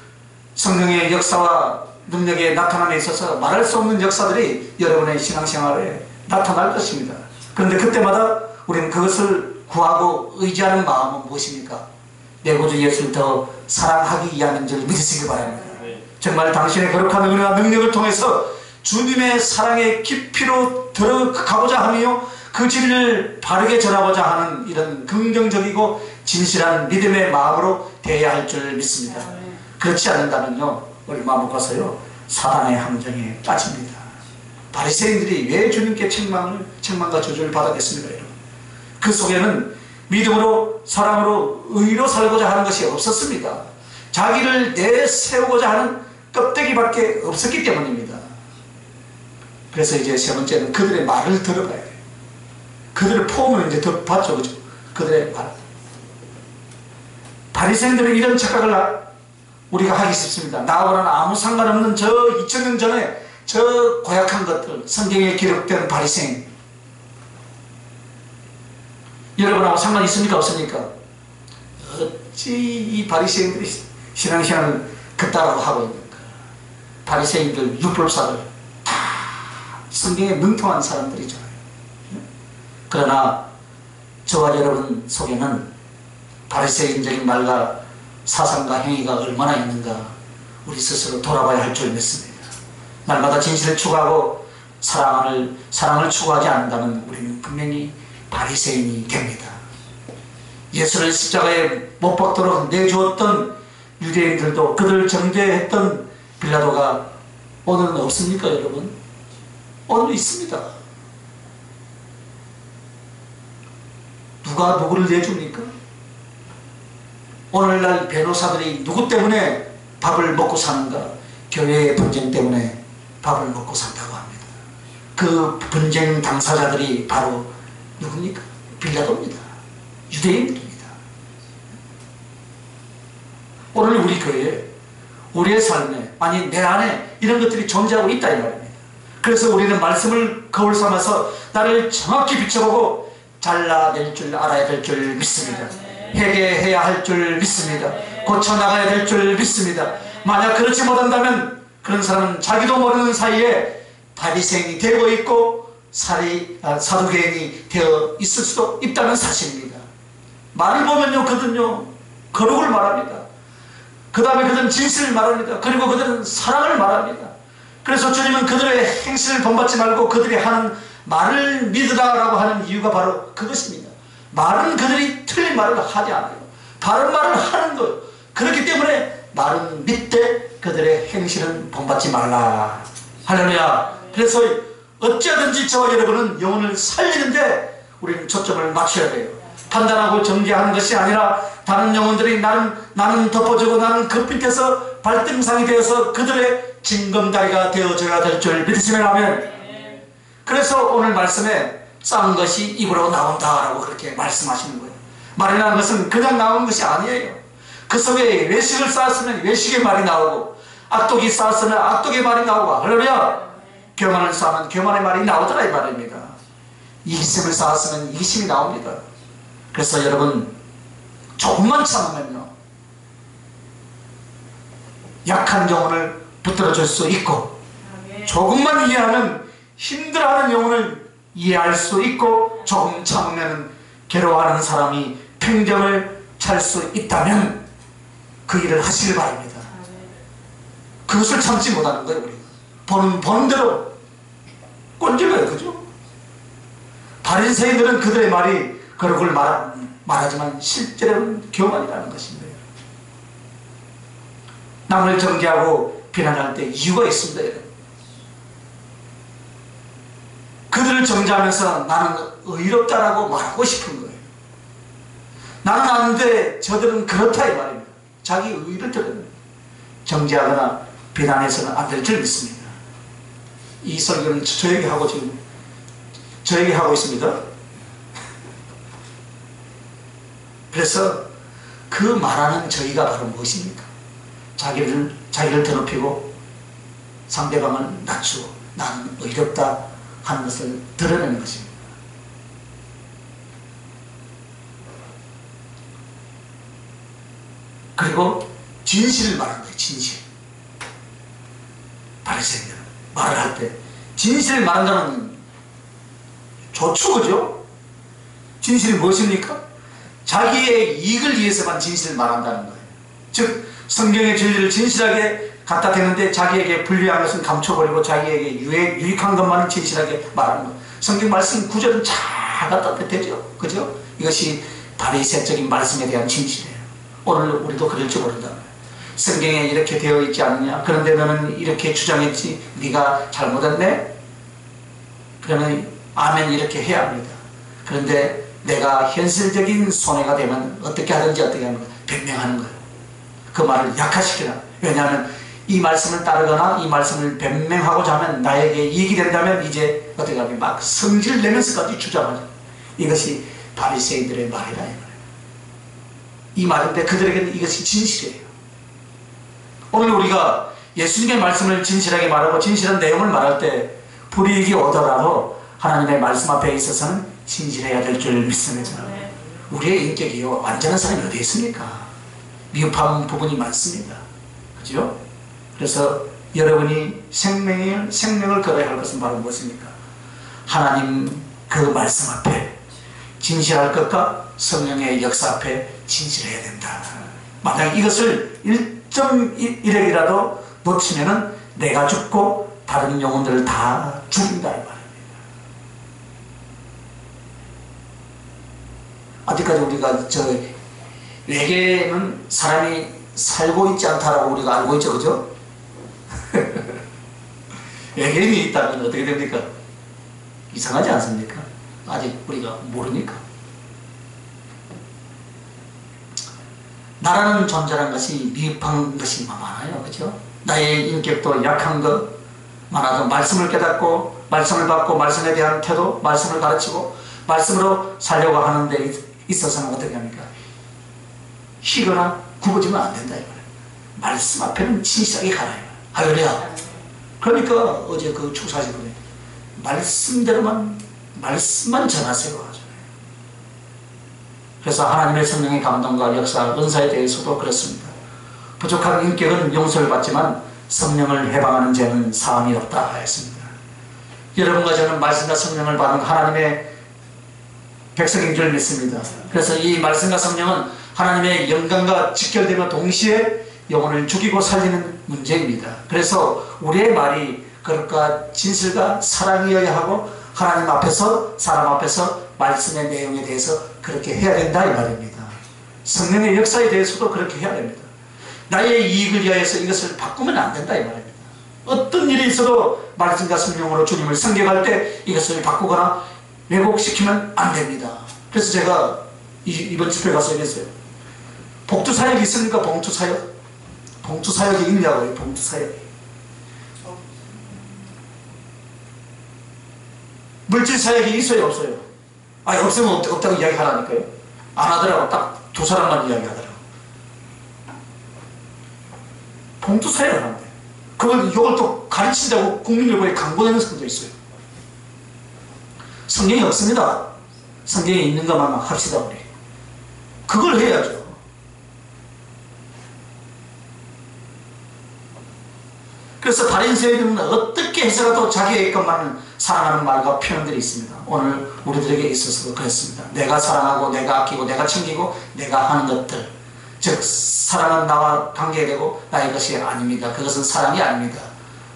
성령의 역사와 능력의 나타남에 있어서 말할 수 없는 역사들이 여러분의 신앙생활에 나타날 것입니다. 그런데 그때마다 우리는 그것을 구하고 의지하는 마음은 무엇입니까? 내 구주 예수를 더 사랑하기 위함인 줄 믿으시기 바랍니다. 정말 당신의 거룩한 은혜와 능력을 통해서 주님의 사랑의 깊이로 들어가고자 하며 그 진리를 바르게 전하고자 하는 이런 긍정적이고 진실한 믿음의 마음으로 대해야 할 줄 믿습니다. 그렇지 않는다면요, 얼마 못 가서요 사단의 함정에 빠집니다. 바리새인들이 왜 주님께 책망과 저주를 받았겠습니까, 여러분? 그 속에는 믿음으로 사랑으로 의로 살고자 하는 것이 없었습니다. 자기를 내세우고자 하는 껍데기밖에 없었기 때문입니다. 그래서 이제 세 번째는 그들의 말을 들어봐야 돼요. 그들의 포옹을 이제 봤죠, 그죠? 그들의 말. 바리새인들은 이런 착각을 우리가 하기 쉽습니다. 나하고는 아무 상관없는 저 2000년 전에 저 고약한 것들, 성경에 기록된 바리새인, 여러분하고 상관이 있습니까, 없습니까? 어찌 이 바리새인들이 신앙생활을 그따라고 하고 있는가? 바리새인들, 율법사들 다 성경에 능통한 사람들이죠. 그러나 저와 여러분 속에는 바리새인적인 말과 사상과 행위가 얼마나 있는가 우리 스스로 돌아봐야 할 줄 믿습니다. 날마다 진실을 추구하고 사랑을 추구하지 않는다면 우리는 분명히 바리새인이 됩니다. 예수를 십자가에 못 박도록 내주었던 유대인들도 그들을 정죄했던 빌라도가 오늘은 없습니까, 여러분? 오늘 있습니다. 누가 누구를 내줍니까? 오늘날 변호사들이 누구 때문에 밥을 먹고 사는가? 교회의 분쟁 때문에 밥을 먹고 산다고 합니다. 그 분쟁 당사자들이 바로 누굽니까? 빌라도입니다. 유대인들입니다. 오늘 우리 교회에, 우리의 삶에, 아니 내 안에 이런 것들이 존재하고 있다 이 말입니다. 그래서 우리는 말씀을 거울 삼아서 나를 정확히 비춰보고 잘라낼 줄 알아야 될 줄 믿습니다. 회개해야 할 줄 믿습니다. 고쳐나가야 될 줄 믿습니다. 만약 그렇지 못한다면 그런 사람은 자기도 모르는 사이에 바리새인이 되고 있고 사두개인이 되어 있을 수도 있다는 사실입니다. 말을 보면요, 그들은요 거룩을 말합니다. 그 다음에 그들은 진실을 말합니다. 그리고 그들은 사랑을 말합니다. 그래서 주님은 그들의 행실을 본받지 말고 그들이 하는 말을 믿으라라고 하는 이유가 바로 그것입니다. 말은 그들이 틀린 말을 하지 않아요. 바른 말을 하는 거예요. 그렇기 때문에 말은 믿되 그들의 행실은 본받지 말라. 할렐루야. 그래서 어찌하든지 저와 여러분은 영혼을 살리는데 우리는 초점을 맞춰야 돼요. 판단하고 정죄하는 것이 아니라 다른 영혼들이 나는 덮어주고 나는 그 밑에서 발등상이 되어서 그들의 징검다리가 되어줘야 될 줄 믿으시면 하면. 그래서 오늘 말씀에 쌓은 것이 입으로 나온다라고 그렇게 말씀하시는 거예요. 말이라는 것은 그냥 나온 것이 아니에요. 그 속에 외식을 쌓았으면 외식의 말이 나오고, 악독이 쌓았으면 악독의 말이 나오고, 할렐루야. 교만을 쌓으면 교만의 말이 나오더라 이 말입니다. 이기심을 쌓았으면 이기심이 나옵니다. 그래서 여러분 조금만 참으면요 약한 영혼을 붙들어줄 수 있고, 조금만 이해하면 힘들어하는 영혼을 이해할 수 있고, 조금 참으면 괴로워하는 사람이 평정을 찰 수 있다면 그 일을 하시길 바랍니다. 그것을 참지 못하는 거예요. 우리가 보는 대로 꼰질러요. 그죠? 바리새인들은 그들의 말이 거룩을 말하지만 실제로는 교만이라는 것입니다. 남을 정죄하고 비난할 때 이유가 있습니다. 그들을 정죄하면서 나는 의롭다라고 말하고 싶은 거예요. 나는 아는데 저들은 그렇다 이 말입니다. 자기 의를 드러내는, 정죄하거나 비난해서는 안 될 줄 믿습니다. 이 설교는 저에게 하고 지금 저에게 하고 있습니다. 그래서 그 말하는 저희가 바로 무엇입니까? 자기를 더럽히고 상대방을 낮추고 나는 의롭다 하는 것을 드러내는 것입니다. 그리고 진실을 말하는 거예요. 진실. 바리새인들은 말을 할 때 진실을 말한다는 좋죠, 그죠? 진실이 무엇입니까? 자기의 이익을 위해서만 진실을 말한다는 거예요. 즉 성경의 진리를 진실하게 갖다 대는데 자기에게 불리한 것은 감춰버리고 자기에게 유익한 것만은 진실하게 말하는 거예요. 성경 말씀 구절은 잘 갖다 대죠, 그죠? 이것이 바리새적인 말씀에 대한 진실이에요. 오늘 우리도 그럴지 모른다. 성경에 이렇게 되어 있지 않느냐? 그런데 너는 이렇게 주장했지? 네가 잘못했네? 그러면 아멘 이렇게 해야 합니다. 그런데 내가 현실적인 손해가 되면 어떻게 하든지 어떻게 하는 거예요? 변명하는 거예요. 그 말을 약화시키라. 왜냐하면 이 말씀을 따르거나 이 말씀을 변명하고자 하면 나에게 이익이 된다면 이제 어떻게 하면 막 성질 내면서까지 주장하죠. 이것이 바리새인들의 말이라 이 말이에요. 이 말인데 그들에게는 이것이 진실이에요. 오늘 우리가 예수님의 말씀을 진실하게 말하고 진실한 내용을 말할 때 불이익이 오더라도 하나님의 말씀 앞에 있어서는 진실해야 될 줄 믿습니다. 우리의 인격이요, 완전한 사람이 어디 있습니까? 미흡한 부분이 많습니다. 그죠? 그래서 여러분이 생명을 걸어야 할 것은 바로 무엇입니까? 하나님 그 말씀 앞에 진실할 것과 성령의 역사 앞에 진실해야 된다. 만약 이것을 1.1핵이라도 놓치면은 내가 죽고 다른 영혼들을 다 죽인다 이 말입니다. 아직까지 우리가 외계에는 사람이 살고 있지 않다라고 우리가 알고 있죠, 그죠? 외계인이 있다면 어떻게 됩니까? 이상하지 않습니까? 아직 우리가 모르니까. 나라는 존재라는 것이 미흡한 것이 많아요, 그죠? 나의 인격도 약한 것 많아도 말씀을 깨닫고 말씀을 받고 말씀에 대한 태도, 말씀을 가르치고 말씀으로 살려고 하는 데 있어서는 어떻게 합니까? 희거나 굽어지면 안 된다 이거예요. 말씀 앞에는 진실하게 가라. 할렐루야. 그러니까 어제 그 축사하시거든요. 말씀대로만 말씀만 전하세요 하잖아요. 그래서 하나님의 성령의 감동과 역사, 은사에 대해서도 그렇습니다. 부족한 인격은 용서를 받지만 성령을 해방하는 죄는 사함이 없다 하였습니다. 여러분과 저는 말씀과 성령을 받은 하나님의 백성인 줄 믿습니다. 그래서 이 말씀과 성령은 하나님의 영광과 직결되며 동시에 영혼을 죽이고 살리는 문제입니다. 그래서 우리의 말이 그릇과 진실과 사랑이어야 하고 하나님 앞에서 사람 앞에서 말씀의 내용에 대해서 그렇게 해야 된다 이 말입니다. 성령의 역사에 대해서도 그렇게 해야 됩니다. 나의 이익을 위하여서 이것을 바꾸면 안 된다 이 말입니다. 어떤 일이 있어도 말씀과 성령으로 주님을 섬겨갈 때 이것을 바꾸거나 왜곡시키면 안 됩니다. 그래서 제가 이번 집회 가서 얘기했어요. 복두사역이 있습니까? 봉투사역? 봉투사역이 있냐고요. 봉투사역이. 물질사역이 있어요? 없어요? 아니 없으면 없다고 이야기하라니까요. 안 하더라고. 딱 두 사람만 이야기하더라고. 봉투사역을 하는데 이걸 또 가르친다고 국민일보에 광고내는 사람도 있어요. 성경이 없습니다. 성경에 있는 것만 합시다 우리. 그걸 해야죠. 그래서 바리새인들은 어떻게 해서라도 자기의 것만을 사랑하는 말과 표현들이 있습니다. 오늘 우리들에게 있어서도 그렇습니다. 내가 사랑하고 내가 아끼고 내가 챙기고 내가 하는 것들, 즉 사랑은 나와 관계되고 나의 것이 아닙니다. 그것은 사랑이 아닙니다.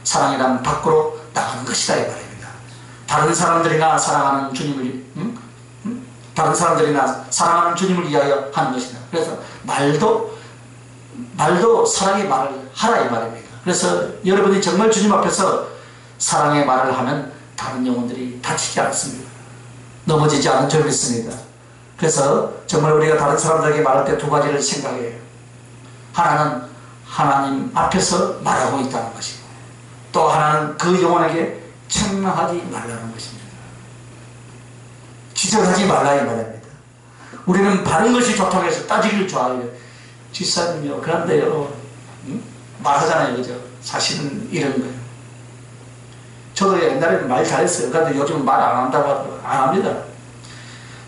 사랑이란 밖으로 나가는 것이다 이 말입니다. 다른 사람들이나 사랑하는 주님을 다른 사람들이나 사랑하는 주님을 위하여 하는 것이다. 그래서 말도 사랑의 말을 하라 이 말입니다. 그래서 여러분이 정말 주님 앞에서 사랑의 말을 하면 다른 영혼들이 다치지 않습니다. 넘어지지 않은 줄 믿습니다. 그래서 정말 우리가 다른 사람들에게 말할 때 두 가지를 생각해요. 하나는 하나님 앞에서 말하고 있다는 것이고 또 하나는 그 영혼에게 책망하지 말라는 것입니다. 지적하지 말라 이 말입니다. 우리는 바른 것이 좋다고 해서 따지기를 좋아해요. 집사님이요 그런데요 말하잖아요, 그죠? 사실은 이런 거예요. 저도 옛날에는 말 잘했어요. 그런데 요즘은 말 안 한다고 하더라고요. 안 합니다.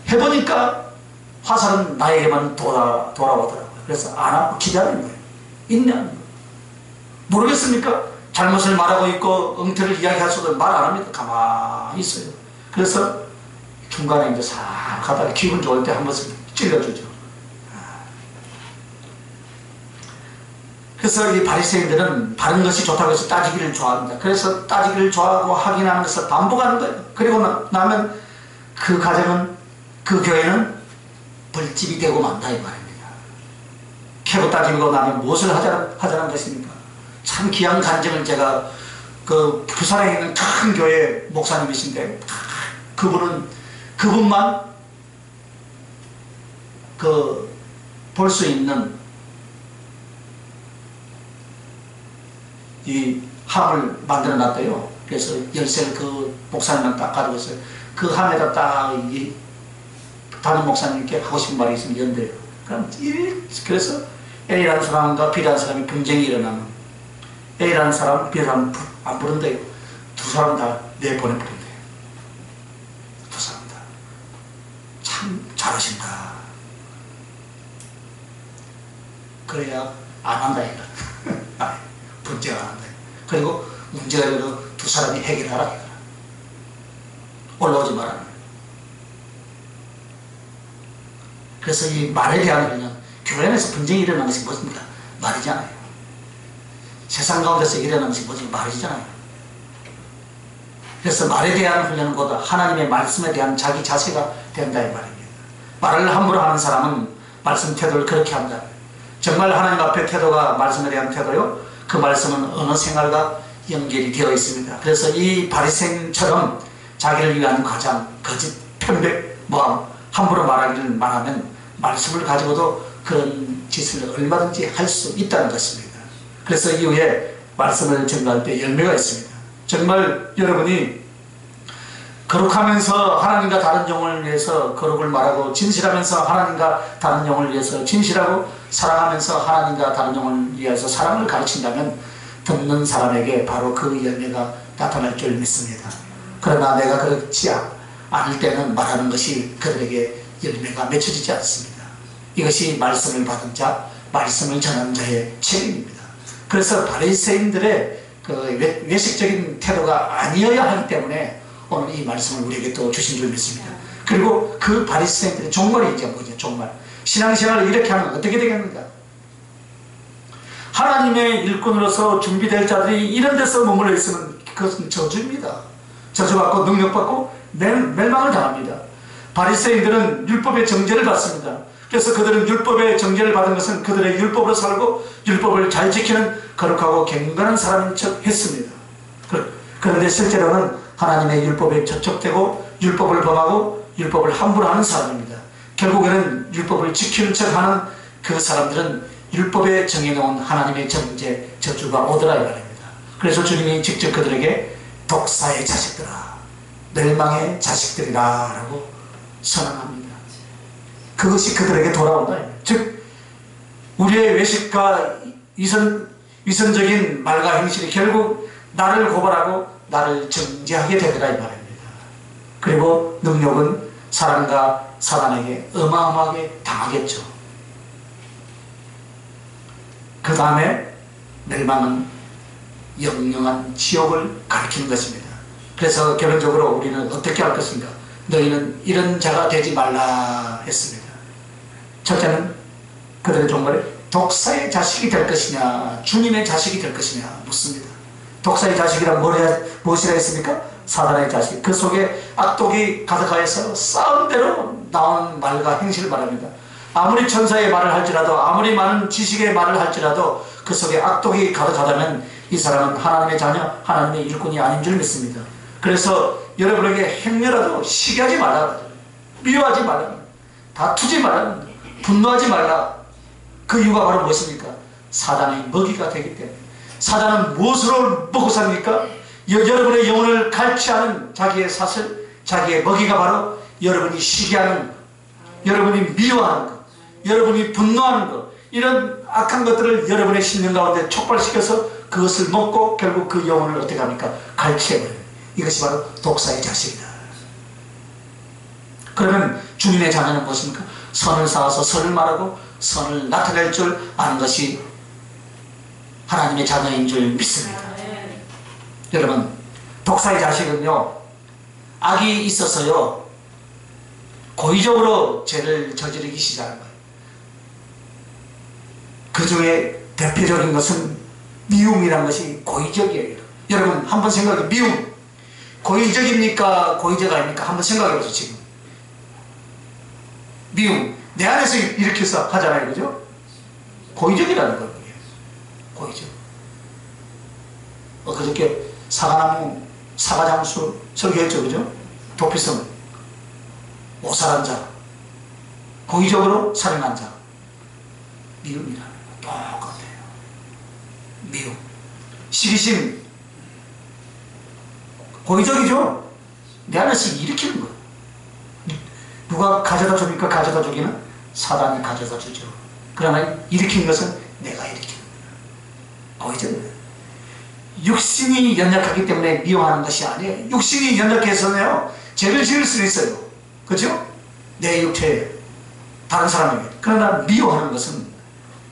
해보니까 화살은 나에게만 돌아오더라고요. 그래서 안 하고 기다리는 거예요. 있냐는 거. 모르겠습니까? 잘못을 말하고 있고 엉터리를 이야기할 수도 말 안 합니다. 가만히 있어요. 그래서 중간에 이제 싹 가다가 기분 좋을 때 한 번씩 찔러주죠. 그래서 이 바리새인들은 바른 것이 좋다고 해서 따지기를 좋아합니다. 그래서 따지기를 좋아하고 확인하는 것을 반복하는 거예요. 그리고 나면 그 가정은, 그 교회는 벌집이 되고 만다 이 말입니다. 캐고 따지고 나면 무엇을 하자는 것입니까? 참 귀한 간증을 제가 그 부산에 있는 큰 교회 목사님이신데, 그분만 볼 수 있는 이 함을 만들어 놨대요. 그래서 열쇠를 그 목사님만 딱 가지고 있어요. 그 함에다 딱 다른 목사님께 하고 싶은 말이 있으면 연대요. 그래서 A라는 사람과 B라는 사람이 분쟁이 일어나면 A라는 사람, B라는 사람 안 부른대요. 두 사람 다 내보내버린대요. 두 사람 다. 참 잘하신다. 그래야 안 한다 이거. 분쟁 안 한다. 그리고 문제가 일어나도 두 사람이 해결하라 이거라. 올라오지 말아라. 그래서 이 말에 대한 그냥 교회 안에서 분쟁이 일어나는 것이 뭐습니까? 말이잖아요. 세상 가운데서 일어나는 것이 뭐지? 말이잖아요. 그래서 말에 대한 훈련보다 하나님의 말씀에 대한 자기 자세가 된다 이 말입니다. 말을 함부로 하는 사람은 말씀 태도를 그렇게 한다. 정말 하나님 앞에 태도가 말씀에 대한 태도요, 그 말씀은 어느 생활과 연결이 되어 있습니다. 그래서 이 바리새인처럼 자기를 위한 과장, 거짓, 편백, 함부로 말하기를 말하면 말씀을 가지고도 그런 짓을 얼마든지 할 수 있다는 것입니다. 그래서 이후에 말씀을 전가할 때 열매가 있습니다. 정말 여러분이 거룩하면서 하나님과 다른 영혼을 위해서 거룩을 말하고, 진실하면서 하나님과 다른 영혼을 위해서 진실하고, 사랑하면서 하나님과 다른 영혼을 위해서 사랑을 가르친다면 듣는 사람에게 바로 그 열매가 나타날 줄 믿습니다. 그러나 내가 그렇지 않을 때는 말하는 것이 그들에게 열매가 맺혀지지 않습니다. 이것이 말씀을 받은 자, 말씀을 전하는 자의 책임입니다. 그래서 바리새인들의 그 외식적인 태도가 아니어야 하기 때문에 오늘 이 말씀을 우리에게 또 주신 줄 믿습니다. 그리고 그 바리새인들의 종말이 이제 뭐죠? 종말. 신앙생활을 이렇게 하면 어떻게 되겠는가? 하나님의 일꾼으로서 준비될 자들이 이런 데서 머물러 있으면 그것은 저주입니다. 저주받고 능력받고 멸망을 당합니다. 바리새인들은 율법의 정죄를 받습니다. 그래서 그들은 율법의 정죄를 받은 것은 그들의 율법으로 살고 율법을 잘 지키는 거룩하고 경건한 사람인 척 했습니다. 그런데 실제로는 하나님의 율법에 접촉되고 율법을 범하고 율법을 함부로 하는 사람입니다. 결국에는 율법을 지키는 척하는 그 사람들은 율법에 정해놓은 하나님의 정죄, 저주가 오더라 이 말입니다. 그래서 주님이 직접 그들에게 독사의 자식들아, 멸망의 자식들이라 라고 선언합니다. 그것이 그들에게 돌아온다. 즉 우리의 외식과 위선적인 말과 행실이 결국 나를 고발하고 나를 정죄하게 되더라 이 말입니다. 그리고 능력은 사람과 사단에게 어마어마하게 당하겠죠. 그 다음에 멸망은 영영한 지옥을 가리키는 것입니다. 그래서 결론적으로 우리는 어떻게 할 것인가? 너희는 이런 자가 되지 말라 했습니다. 첫째는 그들의 종말에 독사의 자식이 될 것이냐, 주님의 자식이 될 것이냐 묻습니다. 독사의 자식이란 무엇이라 했습니까? 사단의 자식. 그 속에 악독이 가득하여서 싸움대로 나오는 말과 행실을 말합니다. 아무리 천사의 말을 할지라도, 아무리 많은 지식의 말을 할지라도 그 속에 악독이 가득하다면 이 사람은 하나님의 자녀, 하나님의 일꾼이 아닌 줄 믿습니다. 그래서 여러분에게 행여라도 시기하지 말라, 미워하지 말라, 다투지 말라, 분노하지 말라. 그 이유가 바로 무엇입니까? 사단의 먹이가 되기 때문에. 사단은 무엇으로 먹고 삽니까? 여러분의 영혼을 갈취하는 자기의 사슬, 자기의 먹이가 바로 여러분이 시기하는, 여러분이 미워하는 것, 여러분이 분노하는 것, 이런 악한 것들을 여러분의 심령 가운데 촉발시켜서 그것을 먹고 결국 그 영혼을 어떻게 합니까? 갈취해버려요. 이것이 바로 독사의 자식이다. 그러면 주님의 자녀는 무엇입니까? 선을 쌓아서 선을 말하고 선을 나타낼 줄 아는 것이 하나님의 자녀인 줄 믿습니다. 여러분, 독사의 자식은요, 악이 있어서요, 고의적으로 죄를 저지르기 시작한 거예요. 그 중에 대표적인 것은 미움이라는 것이 고의적이에요. 여러분, 한번 생각해. 미움. 고의적입니까? 고의적 아닙니까? 한번 생각해 보세요, 지금. 미움. 내 안에서 일으켜서 하잖아요. 그죠? 고의적이라는 거예요. 고의적. 그저께 사과나무, 사과장수 설교했죠. 그죠? 도피성. 오살한 자. 고의적으로 살인한 자. 미움이라는 거. 똑같아요. 미움. 시기심. 고의적이죠? 내 안에서 일으키는 거예요. 누가 가져다 줍니까? 가져다 주기는 사단이 가져다 주죠. 그러나 일으킨 것은 내가 일으키는 거예요. 고의적이에요. 육신이 연약하기 때문에 미워하는 것이 아니에요. 육신이 연약해서는요, 죄를 지을 수는 있어요. 그죠? 내 육체에, 다른 사람에게. 그러나 미워하는 것은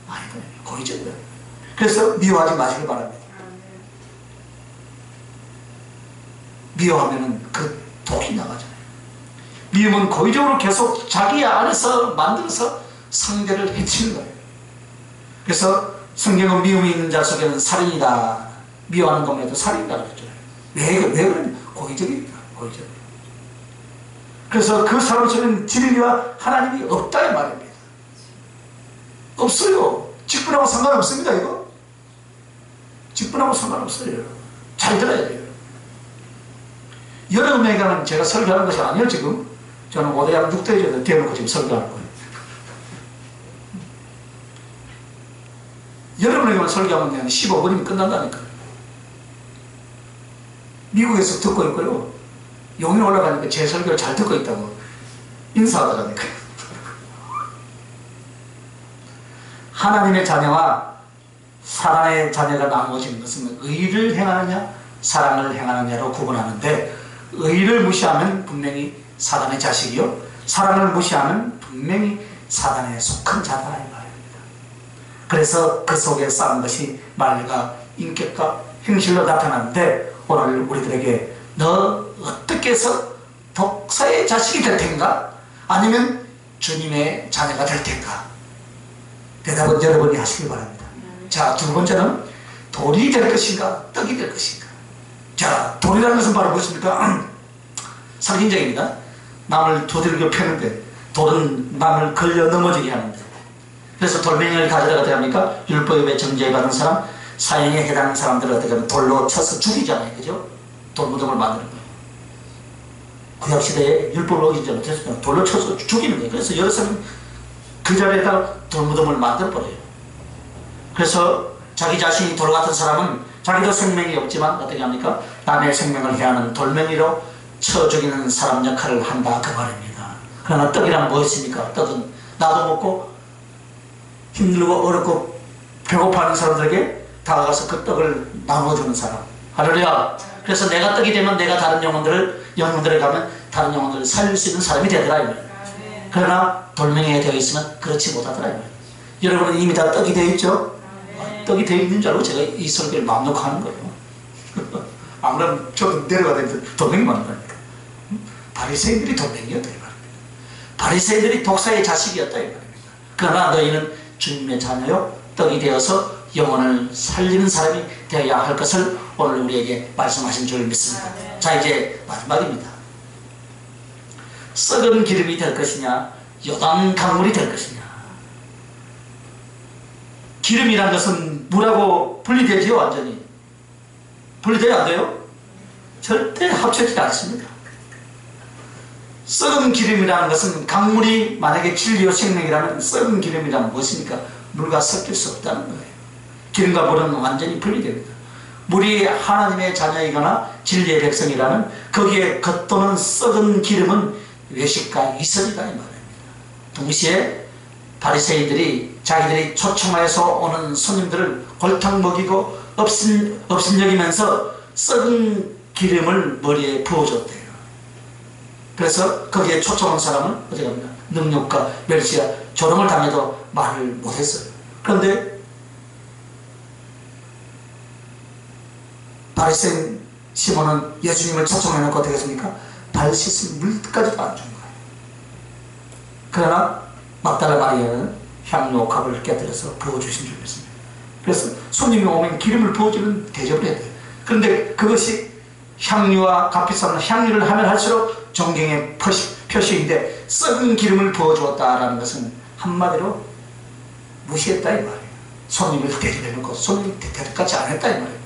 아니거든요. 고의적이에요. 그래서 미워하지 마시길 바랍니다. 미워하면은 그 독이 나가잖아요. 미움은 고의적으로 계속 자기 안에서 만들어서 상대를 해치는 거예요. 그래서 성경은 미움이 있는 자 속에는 살인이다. 미워하는 것만 해도 살인이다 그랬잖아요. 왜 그러냐? 고의적이니까. 고의적. 그래서 그 사람 속에는 진리와 하나님이 없다 이 말입니다. 없어요. 직분하고 상관없습니다. 이거. 직분하고 상관없어요. 잘 들어야 돼요. 여러 명에게는 제가 설교하는 것이 아니에요. 지금 저는 5대양 6대에 대놓고 지금 설교하는 거예요. 여러분에게만 설교하면 그냥 15분이면 끝난다니까요. 미국에서 듣고 있고요, 용인 올라가니까 제 설교를 잘 듣고 있다고 인사하더라니까요. 하나님의 자녀와 사단의 자녀가 나누어지는 것은 의를 행하느냐 사랑을 행하느냐로 구분하는데, 의를 무시하면 분명히 사단의 자식이요, 사랑을 무시하면 분명히 사단에 속한 자다 이 말입니다. 그래서 그 속에 쌓은 것이 말과 인격과 행실로 나타나는데, 오늘 우리들에게 너 어떻게 해서 독사의 자식이 될 텐가? 아니면 주님의 자녀가 될 텐가? 대답은 여러분이 하시길 바랍니다. 자, 두 번째는 돌이 될 것인가 떡이 될 것인가? 자, 돌이라는 것은 바로 무엇입니까? 상징적입니다. 남을 두들겨 패는데, 돌은 남을 걸려 넘어지게 하는데, 그래서 돌멩이를 가져다가 어떻게 합니까? 율법에 정죄 받은 사람, 사형에 해당하는 사람들을 어떻게 하면 돌로 쳐서 죽이잖아요. 그죠? 돌무덤을 만드는 거예요. 구약시대에 율법을 어기지 못했으면 돌로 쳐서 죽이는 거예요. 그래서 여러 사람이 그 자리에다 돌무덤을 만들어버려요. 그래서 자기 자신이 돌 같은 사람은 자기도 생명이 없지만 어떻게 합니까? 남의 생명을 해하는 돌멩이로 쳐 죽이는 사람 역할을 한다 그 말입니다. 그러나 떡이란 무엇입니까? 떡은 나도 먹고 힘들고 어렵고 배고파하는 사람들에게 다가가서 그 떡을 나눠주는 사람. 할렐루야. 그래서 내가 떡이 되면 내가 다른 영혼들에 가면 다른 영혼들을 살릴 수 있는 사람이 되더라. 그러나 돌멩이에 되어 있으면 그렇지 못하더라. 여러분은 이미 다 떡이 되어 있죠? 떡이 되어 있는 줄 알고 제가 이 설교를 마음 놓고 하는 거예요. 아무래도 저도 내려가야 되는데 돌멩이 만든다니까. 바리새인들이 돌멩이였다 이 말입니다. 바리새인들이 독사의 자식이었다 이 말입니다. 그러나 너희는 주님의 자녀요 떡이 되어서 영혼을 살리는 사람이 되어야 할 것을 오늘 우리에게 말씀하신 줄 믿습니다. 자, 이제 마지막입니다. 썩은 기름이 될 것이냐 요단 강물이 될 것이냐. 기름이란 것은 물하고 분리되지요. 완전히 분리돼야 안 돼요? 절대 합쳐지지 않습니다. 썩은 기름이라는 것은 강물이 만약에 진리요 생명이라면 썩은 기름이라는 무엇입니까? 물과 섞일 수 없다는 거예요. 기름과 물은 완전히 분리됩니다. 물이 하나님의 자녀이거나 진리의 백성이라면 거기에 겉도는 썩은 기름은 외식과 이설이다 이 말입니다. 동시에 바리새인들이 자기들이 초청하여서 오는 손님들을 골탕 먹이고 업신여기면서 썩은 기름을 머리에 부어줬대요. 그래서 거기에 초청한 사람은 어떻게 합니까? 능욕과 멸시와 조롱을 당해도 말을 못했어요. 그런데 바리새인 시몬은 예수님을 초청해놓고 어떻게 했습니까? 발 씻을 물까지도 안 준 거예요. 그러나 막달라 마리아는 향료 값을 깨뜨려서 부어주신 줄 믿습니다. 그래서 손님이 오면 기름을 부어주는 대접을 해야 돼요. 그런데 그것이 향유와 값비싼 향유를 하면 할수록 존경의 표시인데 썩은 기름을 부어주었다라는 것은 한마디로 무시했다 이 말이에요. 손님을 대접해놓고 손님을 대접까지 안 했다 이 말입니다.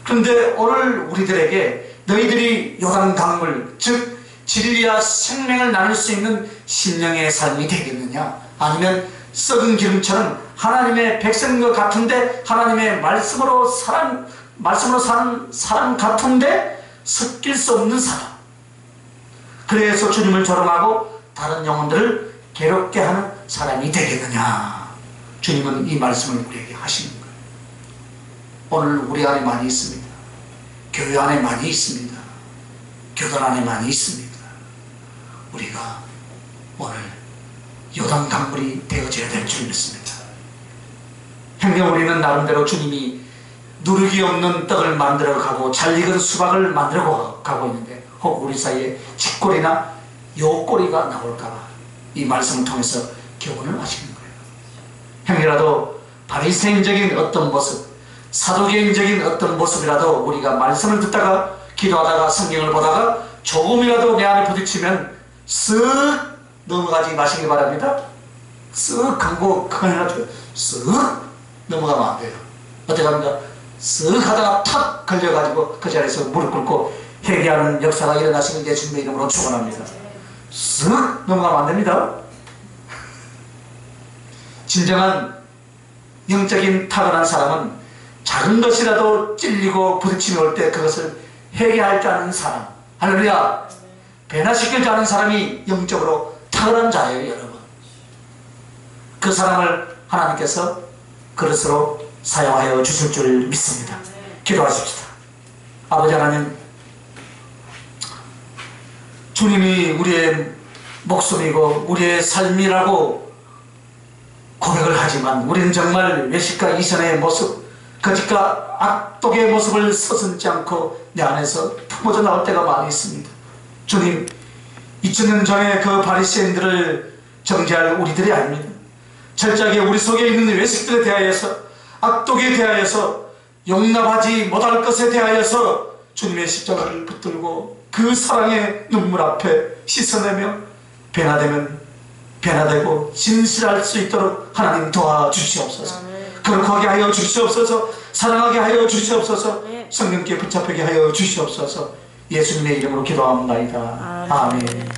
그런데 오늘 우리들에게 너희들이 요단 강물 즉 진리와 생명을 나눌 수 있는 신령의 삶이 되겠느냐, 아니면 썩은 기름처럼 하나님의 백성과 같은데 하나님의 말씀으로 사는 사람 같은데 섞일 수 없는 사람, 그래서 주님을 조롱하고 다른 영혼들을 괴롭게 하는 사람이 되겠느냐. 주님은 이 말씀을 우리에게 하시는 거예요. 오늘 우리 안에 많이 있습니다. 교회 안에 많이 있습니다. 교단 안에 많이 있습니다. 우리가 오늘 요단 강물이 되어져야 될 줄 믿습니다. 행여 우리는 나름대로 주님이 누르기 없는 떡을 만들어 가고 잘 익은 수박을 만들어 가고 있는데 혹 우리 사이에 쥐꼬리나 요꼬리가 나올까봐 이 말씀을 통해서 교훈을 하시는 거예요. 행여라도 바리새인적인 어떤 모습, 사도개인적인 어떤 모습이라도 우리가 말씀을 듣다가 기도하다가 성경을 보다가 조금이라도 내 안에 부딪히면 쓱 넘어가지 마시기 바랍니다. 쓱 광고 그거 해가지고 쓱 넘어가면 안 돼요. 어떻게 합니까? 쓱 하다가 탁 걸려가지고 그 자리에서 무릎 꿇고 회개하는 역사가 일어나시는 예수님의 이름으로 축원합니다. 쓱 넘어가면 안 됩니다. 진정한 영적인 탁월한 사람은 작은 것이라도 찔리고 부딪힘이 올 때 그것을 회개할 줄 아는 사람, 할렐루야, 변화시킬 줄 아는 사람이 영적으로 탁월한 자예요. 여러분, 그 사람을 하나님께서 그릇으로 사용하여 주실 줄 믿습니다. 기도하십시다. 아버지 하나님, 주님이 우리의 목숨이고 우리의 삶이라고 고백을 하지만 우리는 정말 외식과 이전의 모습, 거짓과 악독의 모습을 서슴지 않고 내 안에서 품어져 나올 때가 많이 있습니다. 주님, 2000년 전에 그 바리새인들을 정죄할 우리들이 아닙니다. 철저하게 우리 속에 있는 외식들에 대하여서, 악독에 대하여서, 용납하지 못할 것에 대하여서 주님의 십자가를 붙들고 그 사랑의 눈물 앞에 씻어내며 변화되면 변화되고 진실할 수 있도록 하나님 도와주시옵소서. 거룩하게 하여 주시옵소서. 사랑하게 하여 주시옵소서. 성령께 붙잡히게 하여 주시옵소서. 예수님의 이름으로 기도합니다. 아멘.